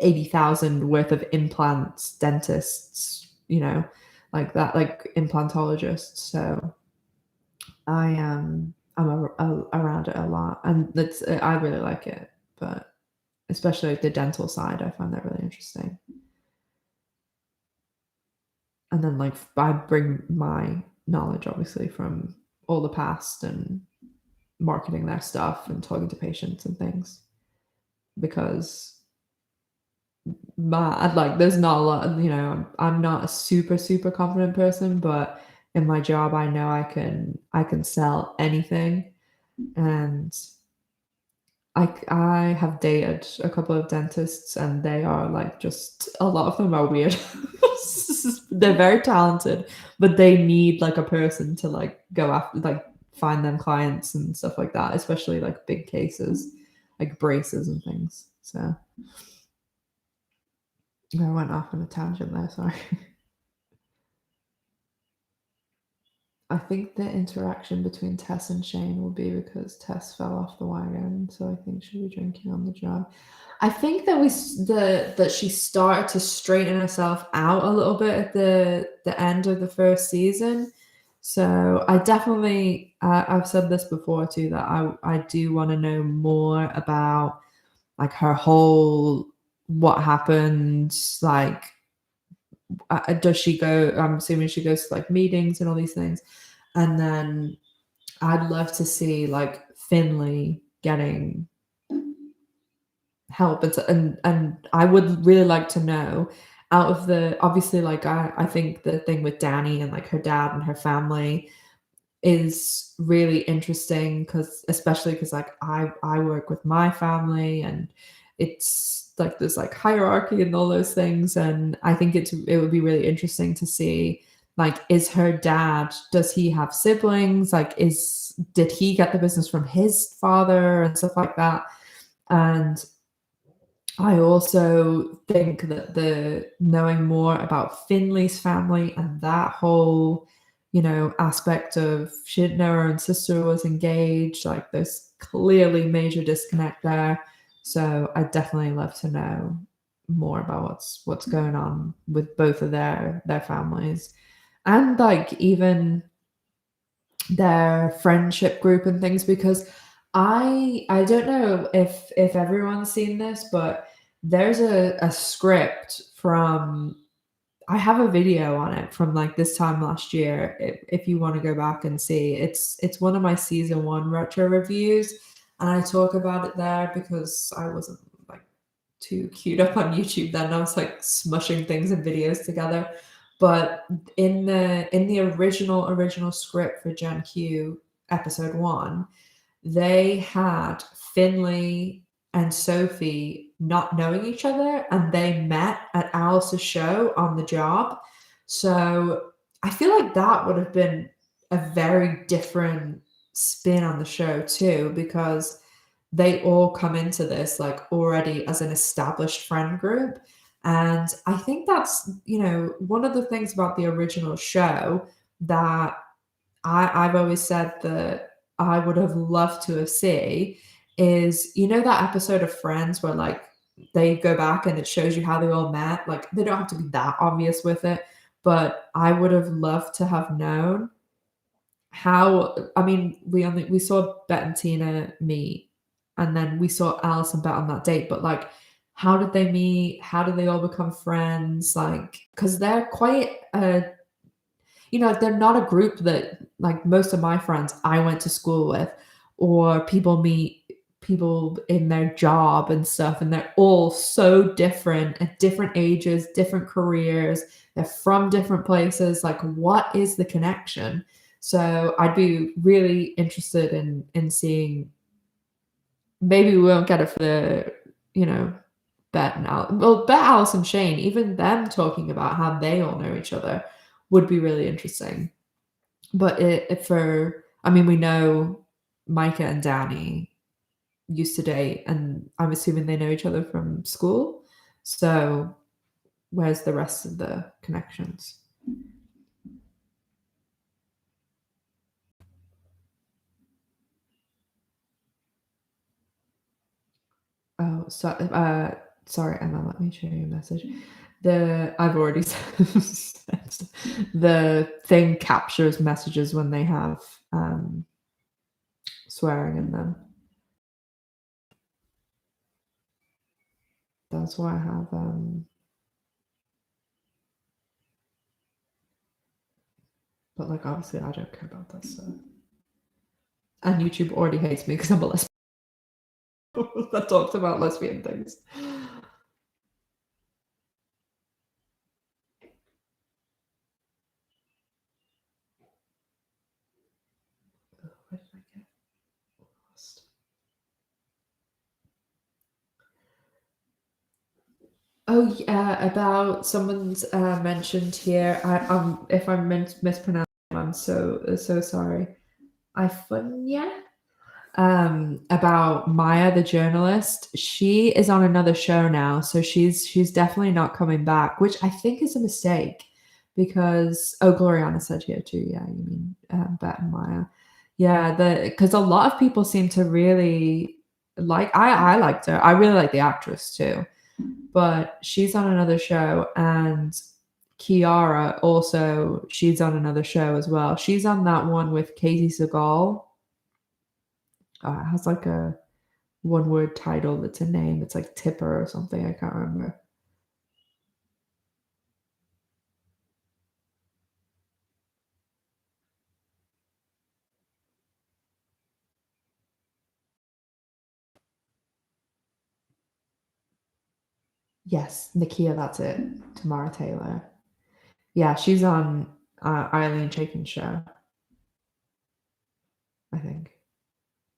80,000 worth of implants, dentists, like that, like implantologists. So I'm around it a lot, and I really like it, but especially the dental side, I find that really interesting. And then like I bring my knowledge obviously from all the past and marketing their stuff and talking to patients and things, because there's not a lot, I'm not a super confident person, but in my job I know I can sell anything. And I have dated a couple of dentists, and they are like, just a lot of them are weird. They're very talented, but they need like a person to like go after, like find them clients and stuff like that, especially like big cases like braces and things. So I went off on a tangent there, sorry. I think the interaction between Tess and Shane will be because Tess fell off the wagon, so I think she'll be drinking on the job. I think that that she started to straighten herself out a little bit at the end of the first season. So I definitely, I've said this before too, that I do want to know more about like her whole, what happened, like does she go, I'm assuming she goes to like meetings and all these things. And then I'd love to see like Finley getting help, and I would really like to know, out of the, obviously like I think the thing with Danny and like her dad and her family is really interesting, because especially because like I work with my family, and it's like there's like hierarchy and all those things, and I think it would be really interesting to see, like, is her dad, does he have siblings, like did he get the business from his father and stuff like that. And I also think that the knowing more about Finley's family and that whole, aspect of, she didn't know her own sister was engaged, like there's clearly major disconnect there. So I definitely love to know more about what's going on with both of their families. and like even their friendship group and things, because I don't know if everyone's seen this, but there's a script from, I have a video on it from like this time last year. If you want to go back and see, it's one of my season one retro reviews, and I talk about it there because I wasn't like too queued up on YouTube then. I was like smushing things and videos together. But in the original script for Gen Q episode one, they had Finley and Sophie not knowing each other, and they met at Alice's show on the job. So I feel like that would have been a very different spin on the show too, because they all come into this like already as an established friend group. And I think that's, one of the things about the original show that I've always said that I would have loved to have seen is, that episode of Friends where like they go back and it shows you how they all met. Like they don't have to be that obvious with it, but I would have loved to have known how. I mean, we saw Bet and Tina meet, and then we saw Alice and Bet on that date, but like how did they meet? How did they all become friends? Like, because they're quite they're not a group that like most of my friends I went to school with, or people meet people in their job and stuff, and they're all so different at different ages, different careers, they're from different places. Like, what is the connection? So I'd be really interested in seeing. Maybe we won't get it for the, you know, Bet and Al well, Bet, Alice, and Shane, even them talking about how they all know each other would be really interesting. But I mean, we know Micah and Danny used to date, and I'm assuming they know each other from school. So where's the rest of the connections? Oh, so, sorry, Emma, let me show you a message. I've already said the thing captures messages when they have swearing in them. That's why I have but like obviously I don't care about this stuff. And YouTube already hates me because I'm a lesbian that talks about lesbian things. Where did I get lost? Oh yeah, about someone's mentioned here. If I'm mispronouncing, I'm so sorry. Ifunya, about Maya, the journalist. She is on another show now, so she's definitely not coming back, which I think is a mistake because Gloriana said here too. Yeah, you mean Bet and Maya. Yeah, because a lot of people seem to really like. I liked her. I really like the actress too, but she's on another show, and Kiara also, she's on another show as well. She's on that one with Katie Seagal. It has like a one word title that's a name. It's like Tipper or something. I can't remember. Yes, Nakia, that's it. Tamara Taylor. Yeah, she's on Eileen Chaikin's show, I think.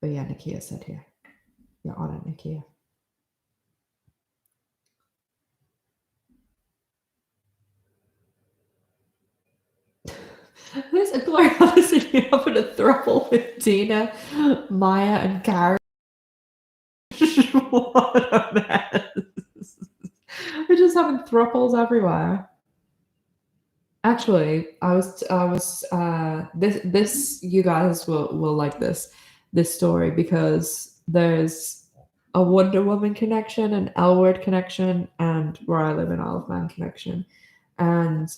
But yeah, Nakia said here. You're on it, Nakia. There's a Gloria sitting up in a throuple with Tina, Maya, and Karen. What a mess. We're just having thruples everywhere. Actually, this you guys will like this story because there's a Wonder Woman connection, an L Word connection, and Where I Live in Isle of Man connection. And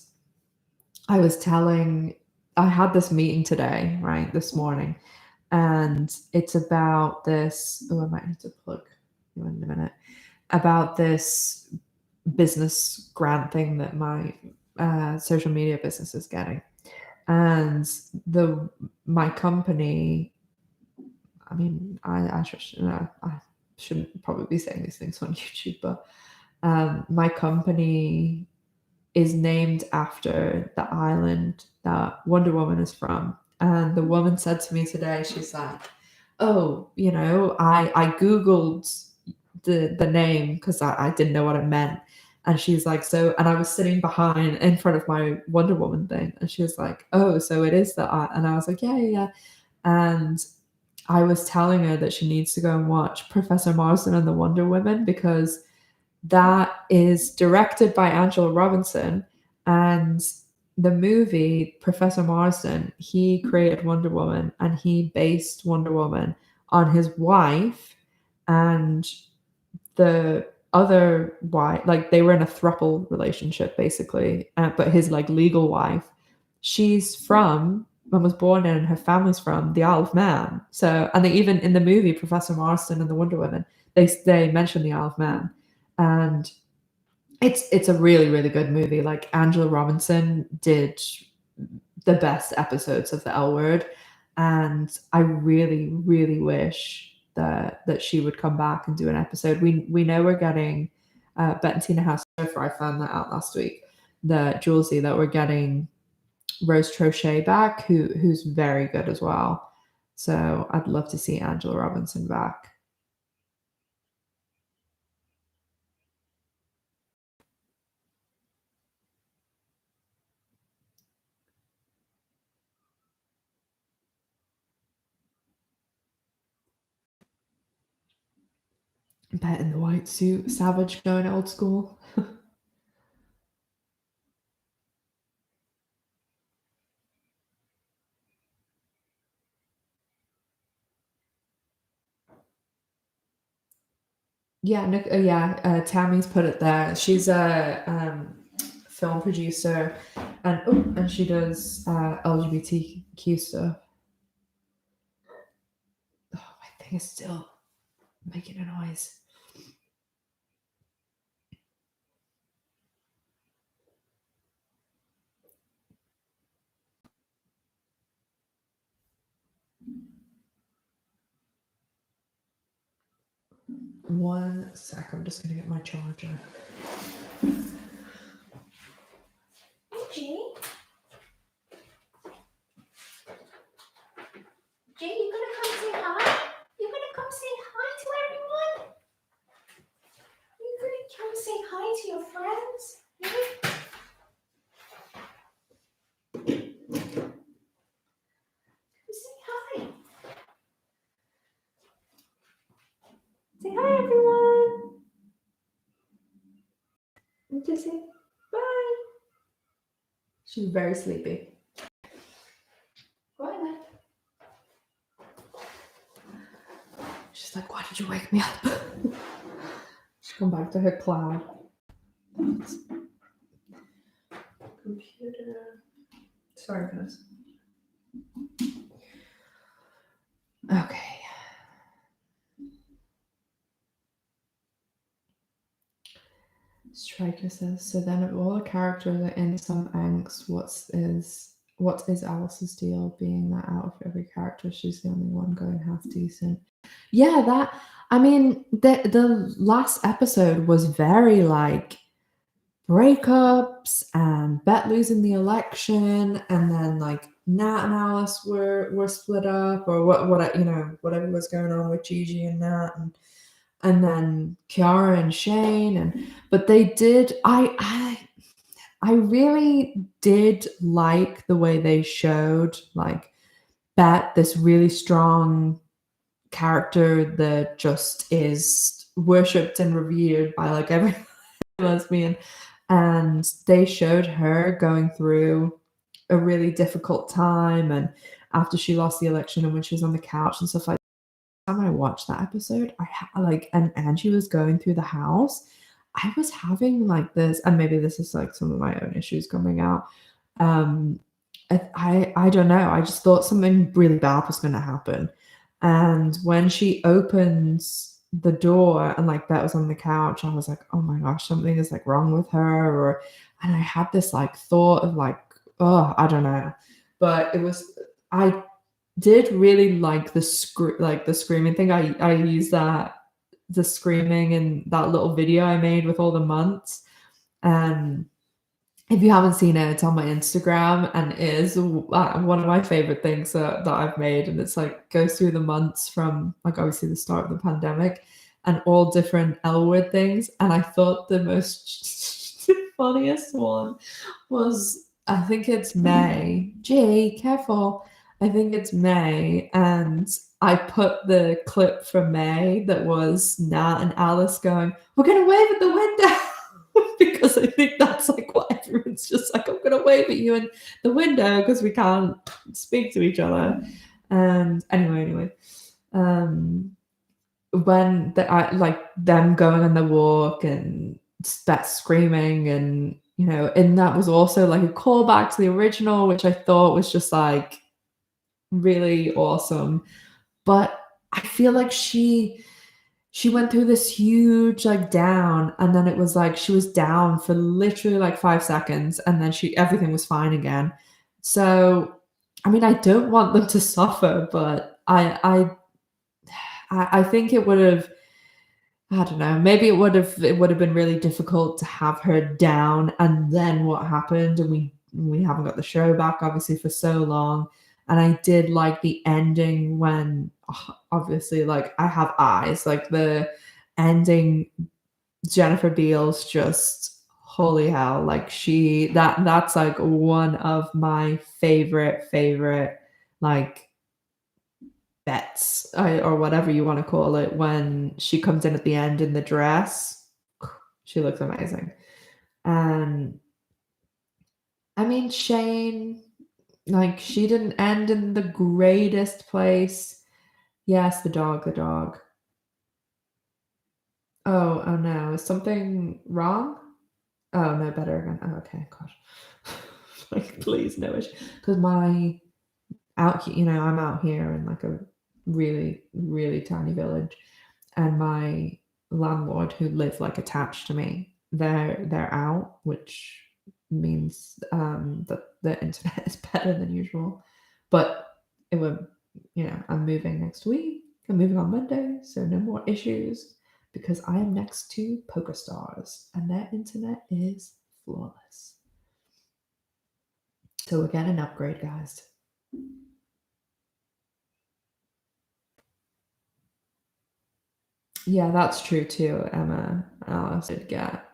I was telling I had this meeting today, right, this morning, and it's about this. Oh, I might need to plug you in a minute. About this business grant thing that my social media business is getting, and the my company. I mean, I shouldn't probably be saying these things on YouTube, but my company is named after the island that Wonder Woman is from. And the woman said to me today, she's like, "Oh, I googled the name because I didn't know what it meant." And she's like, "So," and I was sitting behind in front of my Wonder Woman thing, and she was like, "Oh, so it is that," and I was like, "Yeah, yeah, yeah." And I was telling her that she needs to go and watch Professor Marsden and the Wonder Women because that is directed by Angela Robinson, and the movie Professor Marsden, he created Wonder Woman and he based Wonder Woman on his wife and the other wife, like they were in a throuple relationship basically, but his like legal wife, she's from and was born in, and her family's from the Isle of Man. So, and they even in the movie Professor Marston and the Wonder Woman, they mention the Isle of Man, and it's a really really good movie. Like Angela Robinson did the best episodes of the L Word, and I really really wish that she would come back and do an episode. We know we're getting Bettina House. I found that out last week. The Julesy that we're getting Rose Trochet back, who's very good as well. So I'd love to see Angela Robinson back. Bet in the white suit, Savage going old school. Yeah, Tammy's put it there. She's a film producer, and she does LGBTQ stuff. Oh, my thing is still making a noise. One sec, I'm just gonna get my charger. Jay? Jay, you gonna come say hi? You gonna come say hi to everyone? You gonna come say hi to your friends? Yeah? Say hi. Say hi, everyone. And just say bye. She's very sleepy. Go ahead. She's like, "Why did you wake me up?" She's come back to her cloud. Computer. Sorry, guys. Okay. Striker says, so then if all the characters are in some angst, what is Alice's deal being that out of every character she's the only one going half decent? Yeah, that I mean the last episode was very like breakups and Bet losing the election, and then like Nat and Alice were split up, or whatever was going on with Gigi and Nat, and then Kiara and Shane, and but they did I really did like the way they showed like Bet, this really strong character that just is worshipped and revered by like every lesbian, and they showed her going through a really difficult time, and after she lost the election and when she was on the couch and stuff like time I watched that episode, and Angie was going through the house. I was having like this, and maybe this is like some of my own issues coming out. I don't know. I just thought something really bad was going to happen. And when she opens the door and like Bet was on the couch, I was like, oh my gosh, something is like wrong with her. And I had this like thought of like, oh, I don't know. But I did really like the screaming thing. I used the screaming in that little video I made with all the months. And if you haven't seen it, it's on my Instagram and it is one of my favorite things that I've made. And it's like goes through the months from like obviously the start of the pandemic and all different L word things. And I thought the most funniest one was I think it's May. Gee, careful. I think it's May. And I put the clip from May that was Nat and Alice going, we're going to wave at the window. Because I think that's like what everyone's just like, I'm gonna wave at you in the window because we can't speak to each other. And anyway, when I like them going on the walk and that screaming and and that was also like a callback to the original, which I thought was just like really awesome. But I feel like she went through this huge like down and then it was like she was down for literally like 5 seconds and then everything was fine again. So I mean I don't want them to suffer, but I think it would have, I don't know, maybe it would have been really difficult to have her down and then what happened, and we haven't got the show back obviously for so long. And I did like the ending when obviously like I have eyes, like the ending, Jennifer Beals just holy hell, like that's like one of my favorite like bets or whatever you want to call it, when she comes in at the end in the dress. She looks amazing. And I mean Shane, like she didn't end in the greatest place. Yes, the dog. Oh no, is something wrong? Oh no, better again. Oh, okay, gosh. Like please no issue. Because I'm out here in like a really tiny village, and my landlord who live like attached to me, they're out, which means that the internet is better than usual. But it would, I'm moving next week. I'm moving on Monday, so no more issues because I am next to PokerStars and their internet is flawless. So we're getting an upgrade, guys. Yeah, that's true too, Emma. Alice did get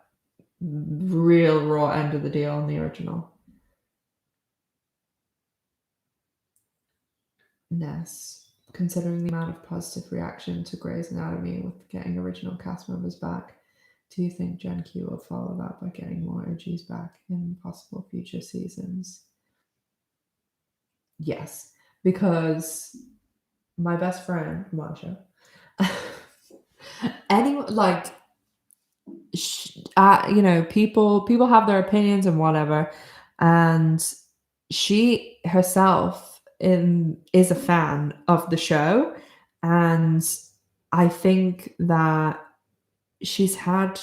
real raw end of the deal on the original. Ness, considering the amount of positive reaction to Grey's Anatomy with getting original cast members back, do you think Gen Q will follow that by getting more OGs back in possible future seasons? Yes, because my best friend, Marsha, anyone like, people have their opinions and whatever, and she herself is a fan of the show, and I think that she's had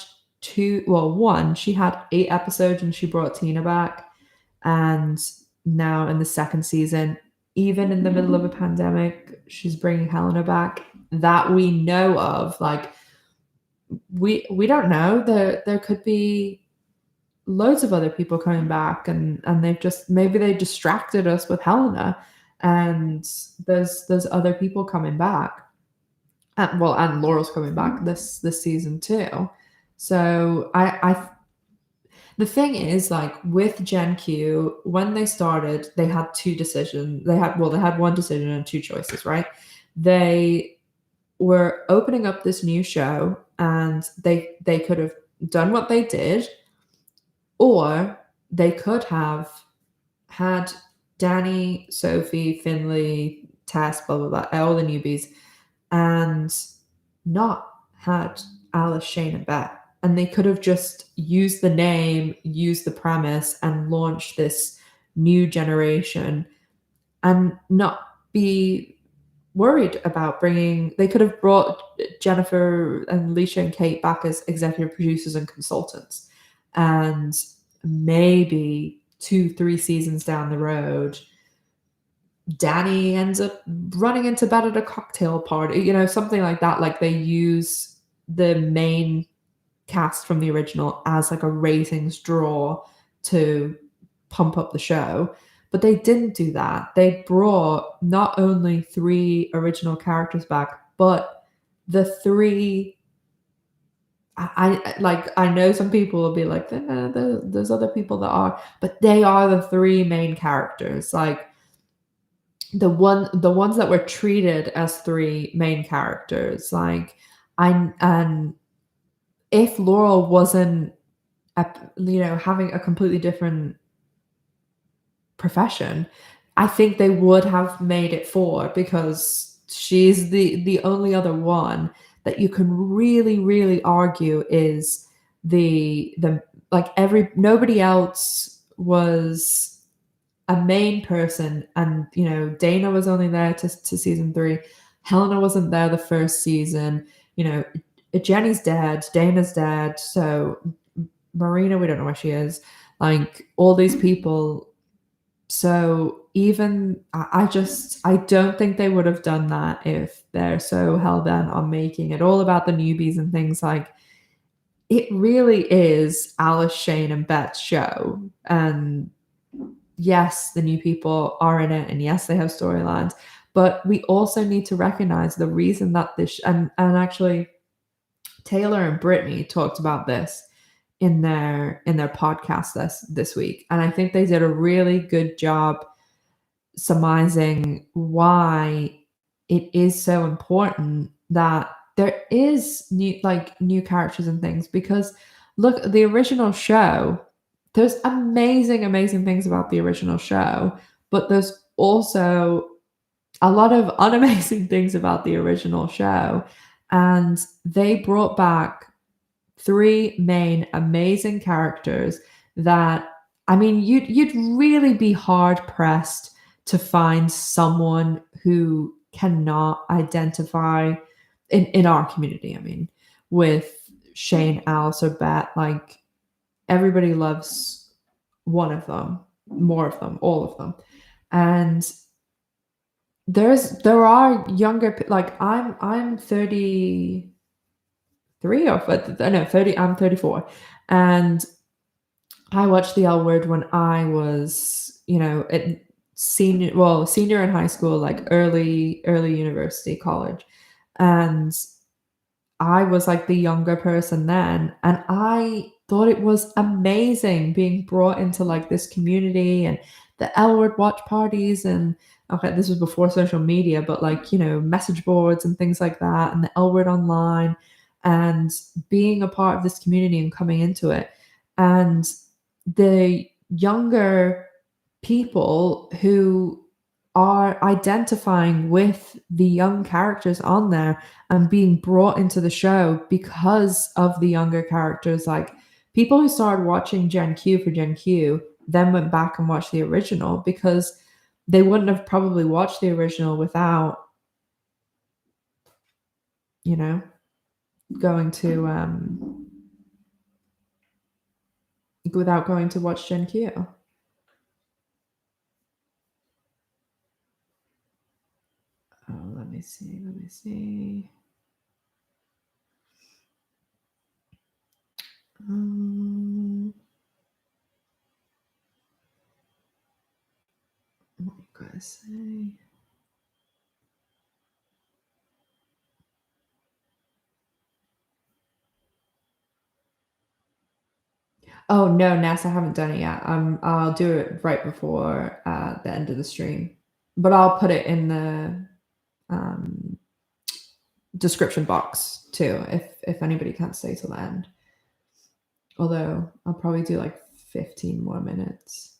one, she had 8 episodes and she brought Tina back, and now in the second season, even in the middle of a pandemic, she's bringing Helena back that we know of. Like we don't know, there could be loads of other people coming back, and they've just, maybe they distracted us with Helena, and there's other people coming back, and Laurel's coming back this season too. So I the thing is, like with Gen Q, when they started, they had two decisions. They had one decision and two choices, right? They were opening up this new show, and they could have done what they did, or they could have had Danny, Sophie, Finley, Tess, blah blah blah, all the newbies, and not had Alice, Shane, and Beth. And they could have just used the name, used the premise, and launched this new generation and not be worried about bringing. They could have brought Jennifer and Alicia and Kate back as executive producers and consultants, and maybe 2-3 seasons down the road, Danny ends up running into bed at a cocktail party, something like that. Like they use the main cast from the original as like a ratings draw to pump up the show. But they didn't do that. They brought not only 3 original characters back, but the 3. I know some people will be like, there's other people that are, but they are the 3 main characters. Like the ones that were treated as 3 main characters. Like and if Laurel wasn't having a completely different profession, I think they would have made it 4 because she's the only other one that you can really argue is the like nobody else was a main person, and Dana was only there to season 3. Helena wasn't there the first season. Jenny's dead, Dana's dead, so Marina, we don't know where she is. Like all these people. So even I don't think they would have done that if they're so hell bent on making it all about the newbies and things. Like it really is Alice, Shane, and Beth's show. And yes, the new people are in it, and yes, they have storylines, but we also need to recognize the reason that and actually Taylor and Brittany talked about this in their podcast this week, and I think they did a really good job surmising why it is so important that there is new characters and things. Because look, the original show, there's amazing things about the original show, but there's also a lot of unamazing things about the original show. And they brought back 3 main amazing characters that, I mean, you'd really be hard pressed to find someone who cannot identify in our community. I mean, with Shane, Alice, or Beth, like everybody loves one of them, more of them, all of them. And there are younger, like I'm 33 or no 30, I'm 34, and I watched the L Word when I was senior in high school, like early university, college. And I was like the younger person then, and I thought it was amazing being brought into like this community and the L Word watch parties. And okay, this was before social media, but like message boards and things like that, and the L Word online, and being a part of this community and coming into it. And the younger people who are identifying with the young characters on there and being brought into the show because of the younger characters. Like people who started watching Gen Q for Gen Q then went back and watched the original because they wouldn't have probably watched the original without going to watch Gen Q. Oh, let me see. What you guys say? Oh no, Ness, I haven't done it yet. I'll do it right before the end of the stream, but I'll put it in the um, description box too if anybody can't stay till the end. Although I'll probably do like 15 more minutes.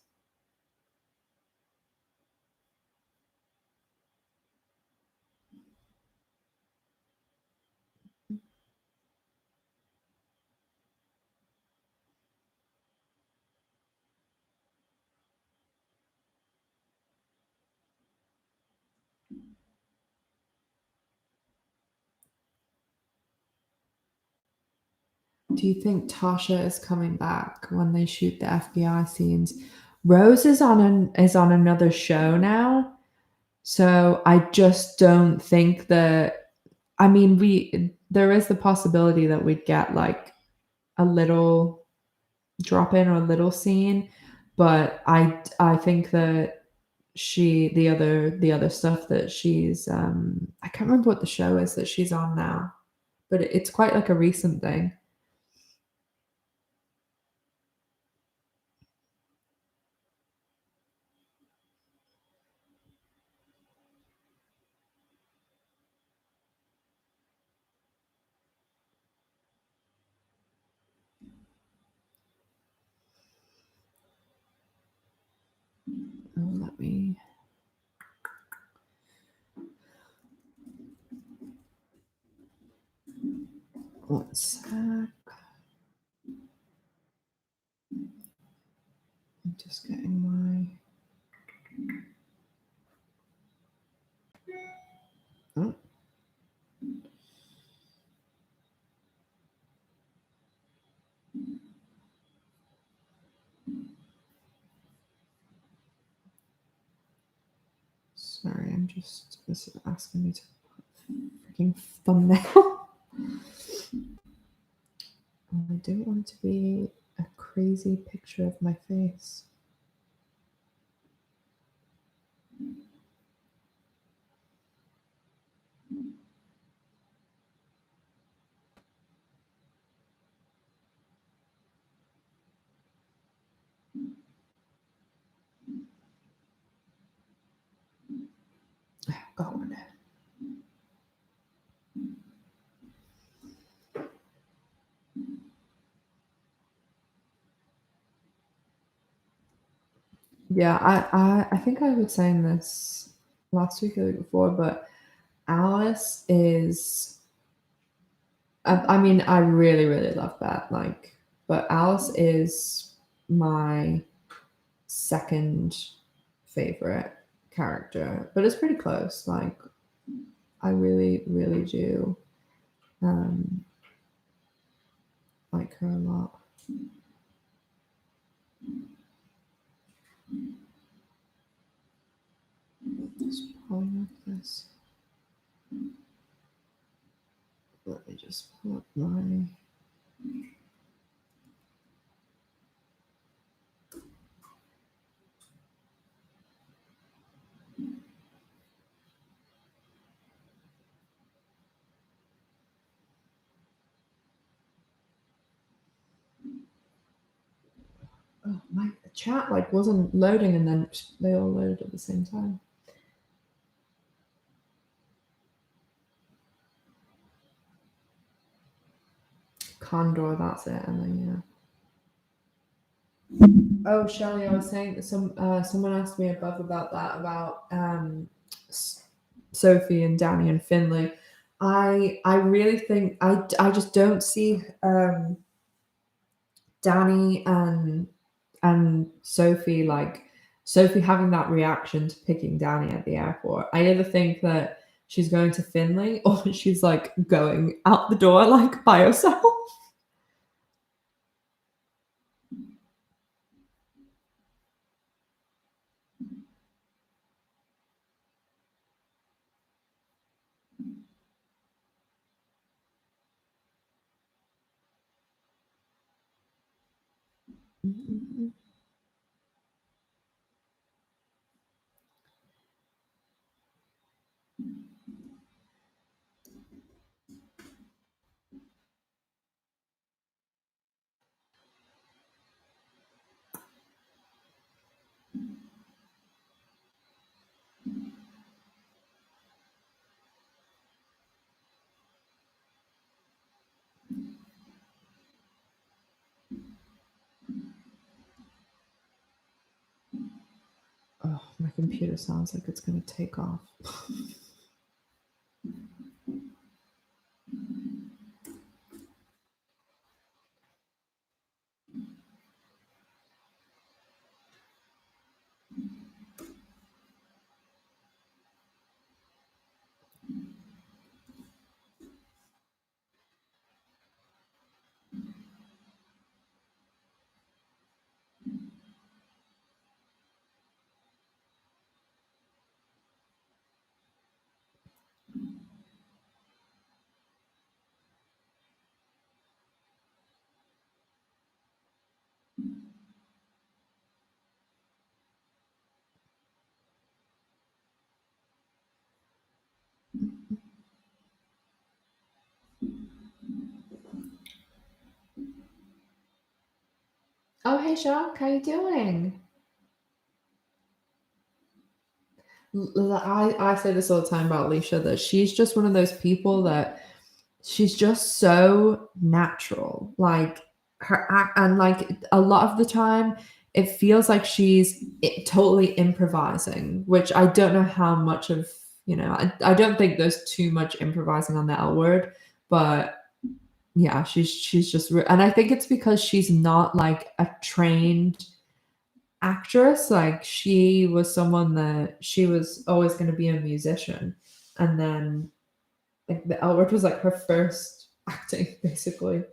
Do you think Tasha is coming back when they shoot the FBI scenes? Rose is on another show now, so I just don't think that. I mean, there is the possibility that we'd get like a little drop in or a little scene, but I think that the other stuff that she's I can't remember what the show is that she's on now, but it's quite like a recent thing. Oh, let me. One sec. I'm just getting my. Oh. Sorry, this is asking me to put freaking thumbnail. I don't want it to be a crazy picture of my face. God. Yeah, I think I was saying this last week or the week before, but Alice is. I mean, I really, really love that. Like, but Alice is my second favorite character, but it's pretty close. Like, I really, really do like her a lot. Just pulling up this. Let me just pull up my. Oh, my chat like wasn't loading, and then they all loaded at the same time. Condor, that's it, and then yeah. Oh, Shelley, I was saying that someone asked me above about that about Sophie and Danny and Finley. I really think I just don't see Danny and Sophie like Sophie having that reaction to picking Danny at the airport. I either think that she's going to Finley or she's like going out the door like by herself. Oh, my computer sounds like it's going to take off. Oh, hey, Shark, how you doing? I say this all the time about Alicia, that she's just one of those people that she's just so natural. Like her act, and like a lot of the time, it feels like she's totally improvising, which I don't know how much of, I don't think there's too much improvising on the L word, but yeah, she's just, and I think it's because she's not like a trained actress. Like she was someone that she was always going to be a musician, and then like the L word was like her first acting, basically.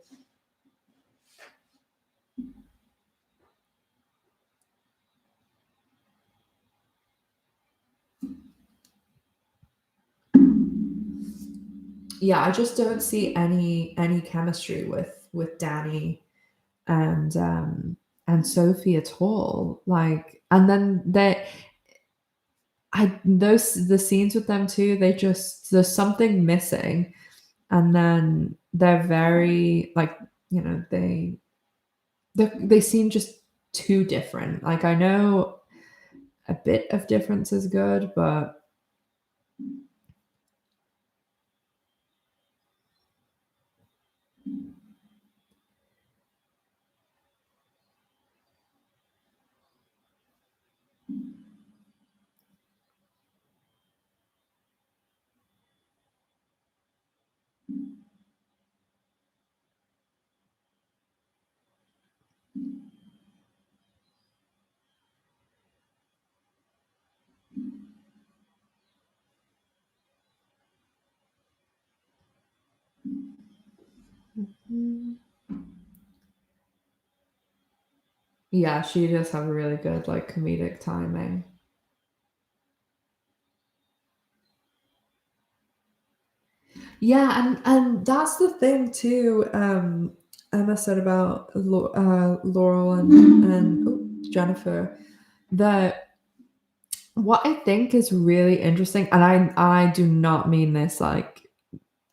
Yeah, I just don't see any chemistry with Danny and Sophie at all. Like, and then those the scenes with them too, there's something missing, and then they're very like, they seem just too different. Like I know a bit of difference is good, but yeah, she does have a really good like comedic timing. Yeah, and that's the thing too. Emma said about Laurel and Jennifer, that what I think is really interesting, and I do not mean this like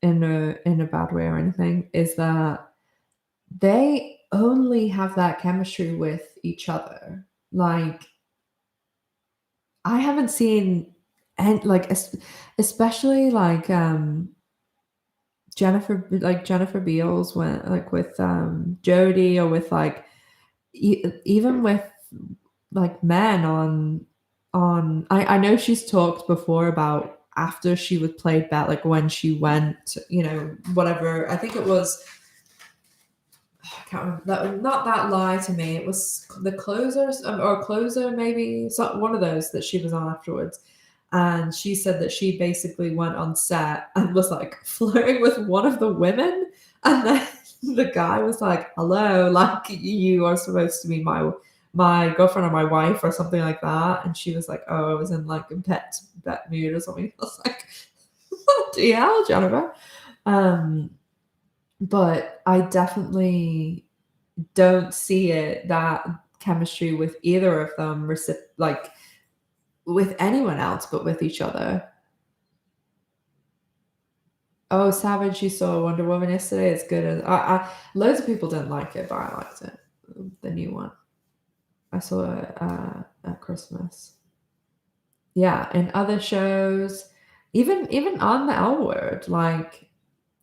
in a bad way or anything, is that they only have that chemistry with each other. Like I haven't seen, and like especially like Jennifer Beals went like with Jodie, or with like even with like men on I know she's talked before about after she was played back, like when she went, whatever, I think it was, I can't remember that, not That Lie to Me, it was The Closers, or Closer, maybe, so one of those that she was on afterwards. And she said that she basically went on set and was like flirting with one of the women, and then the guy was like, hello, like you are supposed to be my girlfriend or my wife or something like that. And she was like, oh, I was in like a pet mood or something. I was like, what the hell, Jennifer? um but I definitely don't see that chemistry with either of them, like with anyone else, but with each other. Oh, Savage, you saw Wonder Woman yesterday. It's good. Loads of people didn't like it, but I liked it. The new one. I saw it at Christmas. Yeah, and other shows, even on the L Word, like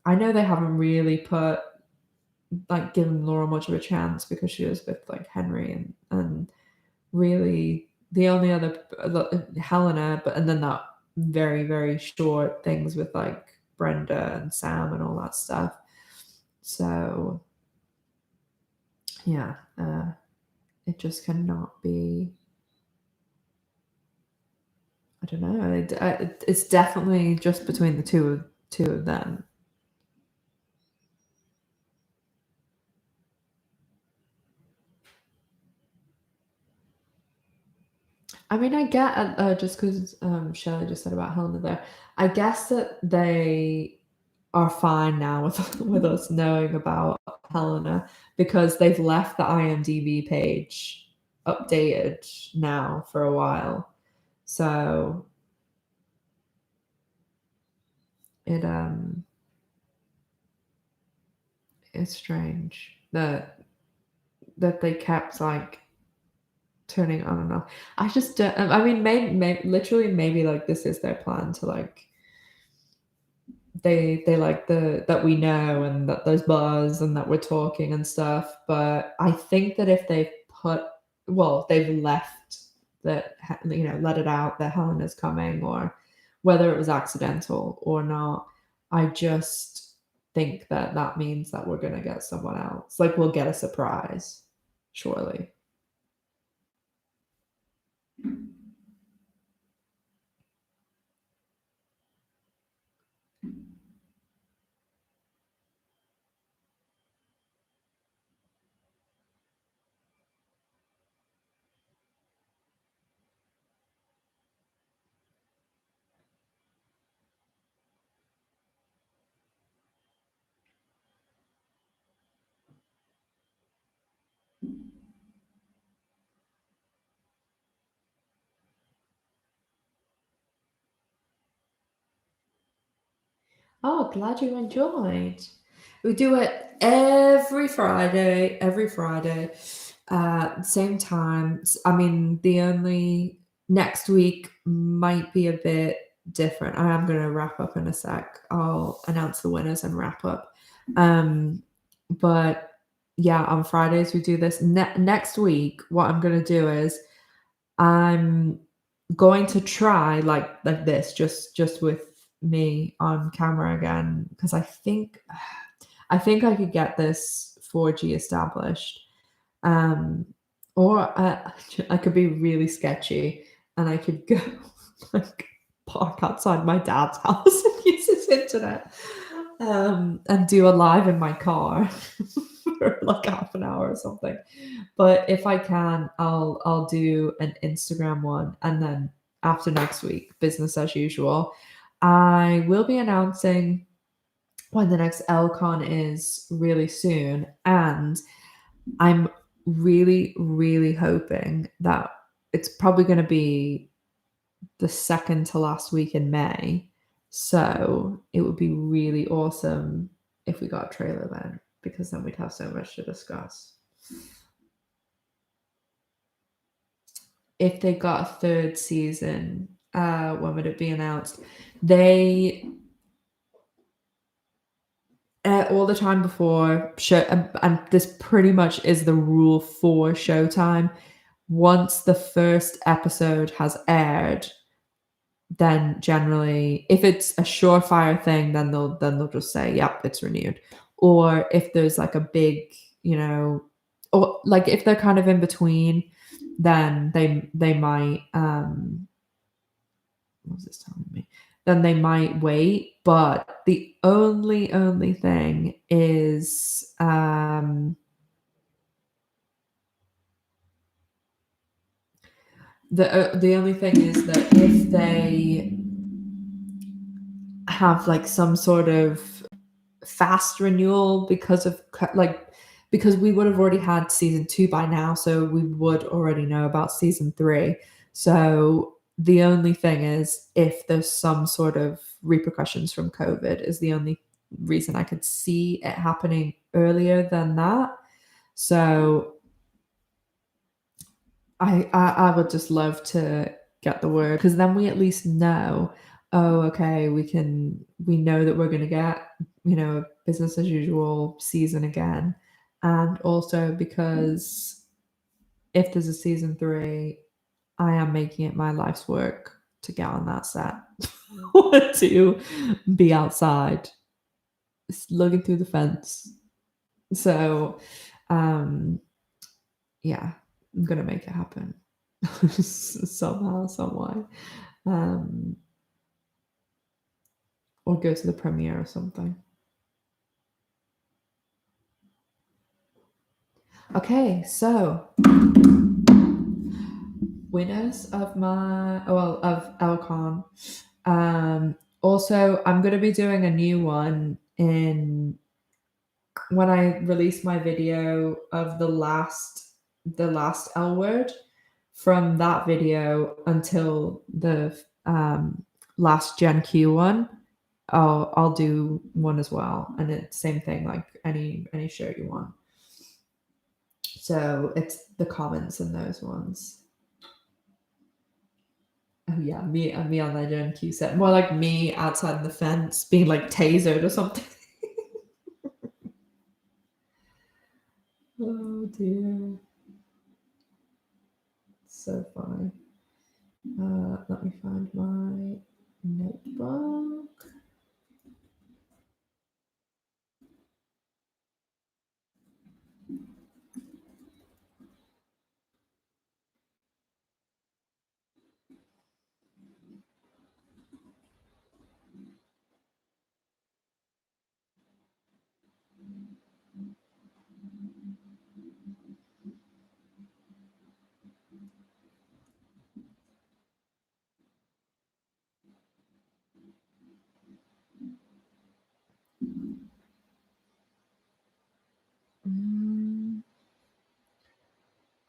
I know they haven't really put like given Laura much of a chance because she was with like Henry, and really the only other Helena, but and then that very very short things with like Brenda and Sam and all that stuff. So yeah, it just cannot be. I don't know. It's definitely just between the two of them. I mean, I get just because Shelley just said about Helena there. I guess that they are fine now with us knowing about Helena, because they've left the IMDb page updated now for a while. So it's strange that they kept like turning on and off. I just don't, I mean, literally maybe like this is their plan to like they like that we know and that there's buzz and that we're talking and stuff. But I think that if they've they've left that, you know, let it out that Helena's coming, or whether it was accidental or not, I just think that that means that we're gonna get someone else. Like we'll get a surprise, surely. Oh, glad you enjoyed. We do it every Friday, same time. I mean, the only next week might be a bit different. I am going to wrap up in a sec. I'll announce the winners and wrap up. But yeah, on Fridays we do this. Next week, what I'm going to do is I'm going to try like this, just with me on camera again, because I think I could get this 4G established. Or I could be really sketchy and I could go like park outside my dad's house and use his internet, and do a live in my car for like half an hour or something. But if I can, I'll do an Instagram one, and then after next week, business as usual. I will be announcing when the next LCon is really soon, and I'm really, really hoping that it's probably going to be the second to last week in May. So it would be really awesome if we got a trailer then, because then we'd have so much to discuss. If they got a third season, when would it be announced? They all the time before show, and this pretty much is the rule for Showtime. Once the first episode has aired, then generally, if it's a surefire thing, then they'll just say, "Yep, it's renewed." Or if there's like a big, you know, or like if they're kind of in between, then they might what was this telling me? Then they might wait. But the only thing is the only thing is that if they have like some sort of fast renewal because we would have already had season 2 by now, so we would already know about season 3. So the only thing is, if there's some sort of repercussions from COVID, is the only reason I could see it happening earlier than that. So I would just love to get the word, because then we at least know, oh, okay, we know that we're going to get, you know, business as usual season again. And also because if there's a season 3, I am making it my life's work to get on that set or to be outside looking through the fence. So yeah, I'm gonna make it happen somehow, some way, or go to the premiere or something. Okay, so winners of of Elcon. Also, I'm gonna be doing a new one in when I released my video of the last L word, from that video until the last Gen Q one, I'll do one as well, and it's same thing, like any shirt you want. So it's the comments in those ones. Oh yeah, me on that Gen Q set, more like me outside the fence being like tasered or something. Oh dear, so funny. Let me find my notebook.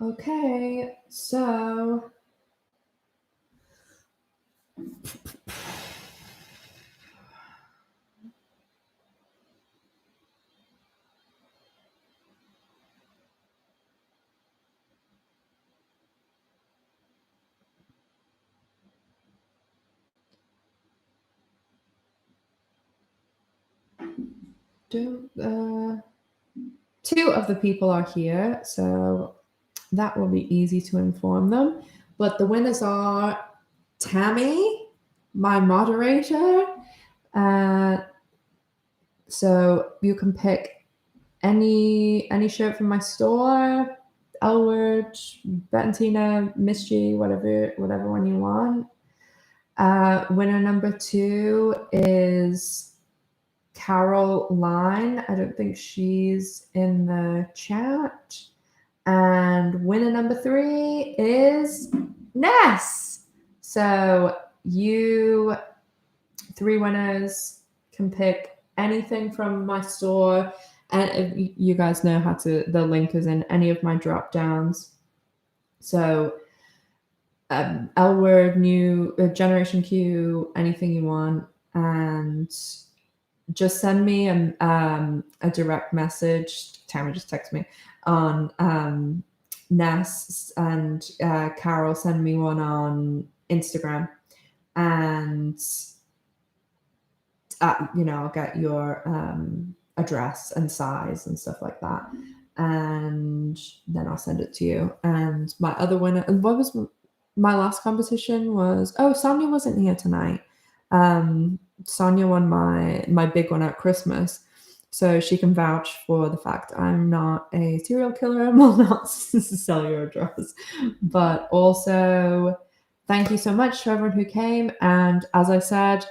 Okay, so two of the people are here, so that will be easy to inform them. But the winners are Tammy, my moderator. So you can pick any shirt from my store, Elwood, Bentina, Miss G, whatever one you want. Winner number 2 is Carol Line. I don't think she's in the chat. And winner number 3 is Ness. So you 3 winners can pick anything from my store. And you guys know how to, the link is in any of my drop downs. So L word, new Generation Q, anything you want. And just send me a direct message. Tamara just text me on Ness, and Carol send me one on Instagram, and I'll get your address and size and stuff like that, and then I'll send it to you. And my other winner, what was my last competition was, Sonia wasn't here tonight. Sonia won my big one at Christmas, so she can vouch for the fact I'm not a serial killer and will not sell your address. But also, thank you so much to everyone who came. And as I said,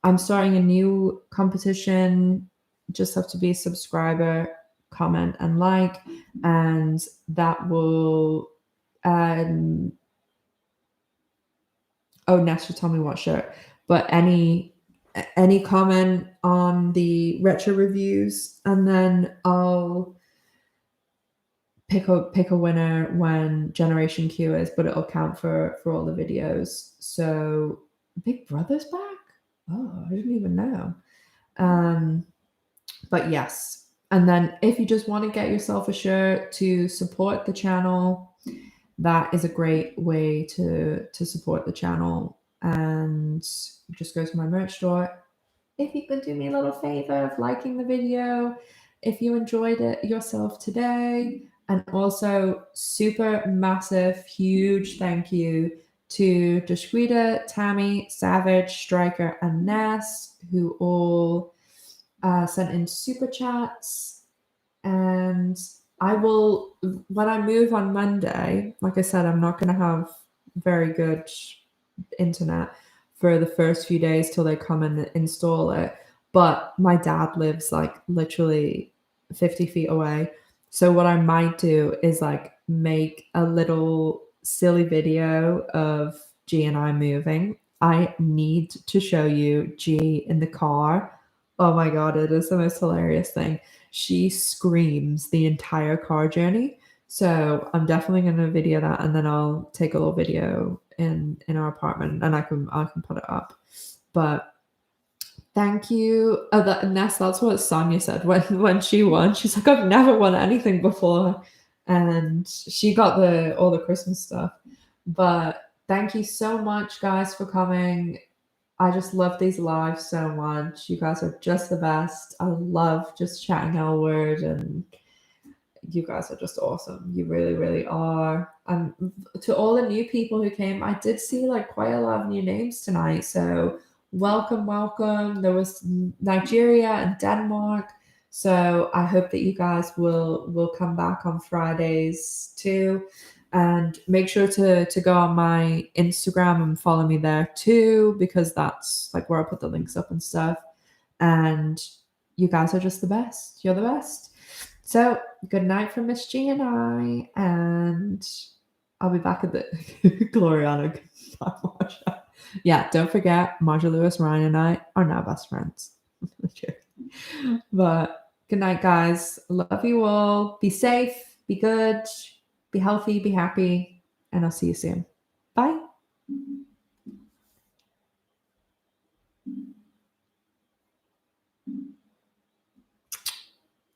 I'm starting a new competition. Just have to be a subscriber, comment, and like, and that will. Ness should tell me what shirt, but any comment on the retro reviews, and then I'll pick a winner when Generation Q is, but it'll count for all the videos. So Big Brother's back. Oh, I didn't even know. But yes, and then if you just want to get yourself a shirt to support the channel, that is a great way to support the channel. And just go to my merch store. If you could do me a little favor of liking the video, if you enjoyed it yourself today. And also, super massive, huge thank you to Deshquita, Tammy, Savage, Striker, and Ness, who all sent in super chats. And I will, when I move on Monday, like I said, I'm not going to have very good internet for the first few days till they come and install it. But my dad lives like literally 50 feet away. So what I might do is like make a little silly video of G and I moving. I need to show you G in the car. Oh my God, it is the most hilarious thing. She screams the entire car journey. So I'm definitely gonna video that, and then I'll take a little video in our apartment, and I can put it up. But thank you. And that's what Sonia said when she won. She's like, I've never won anything before, and she got the all the Christmas stuff. But thank you so much, guys, for coming. I just love these lives so much. You guys are just the best. I love just chatting our word, and you guys are just awesome. You really, really are. And to all the new people who came, I did see like quite a lot of new names tonight. So welcome, welcome. There was Nigeria and Denmark. So I hope that you guys will come back on Fridays too. And make sure to go on my Instagram and follow me there too, because that's like where I put the links up and stuff. And you guys are just the best. You're the best. So good night from Miss G and I, and I'll be back at the Gloriana. Yeah, don't forget, Marja Lewis, Ryan, and I are now best friends. But good night, guys. Love you all. Be safe, be good, be healthy, be happy, and I'll see you soon. Bye.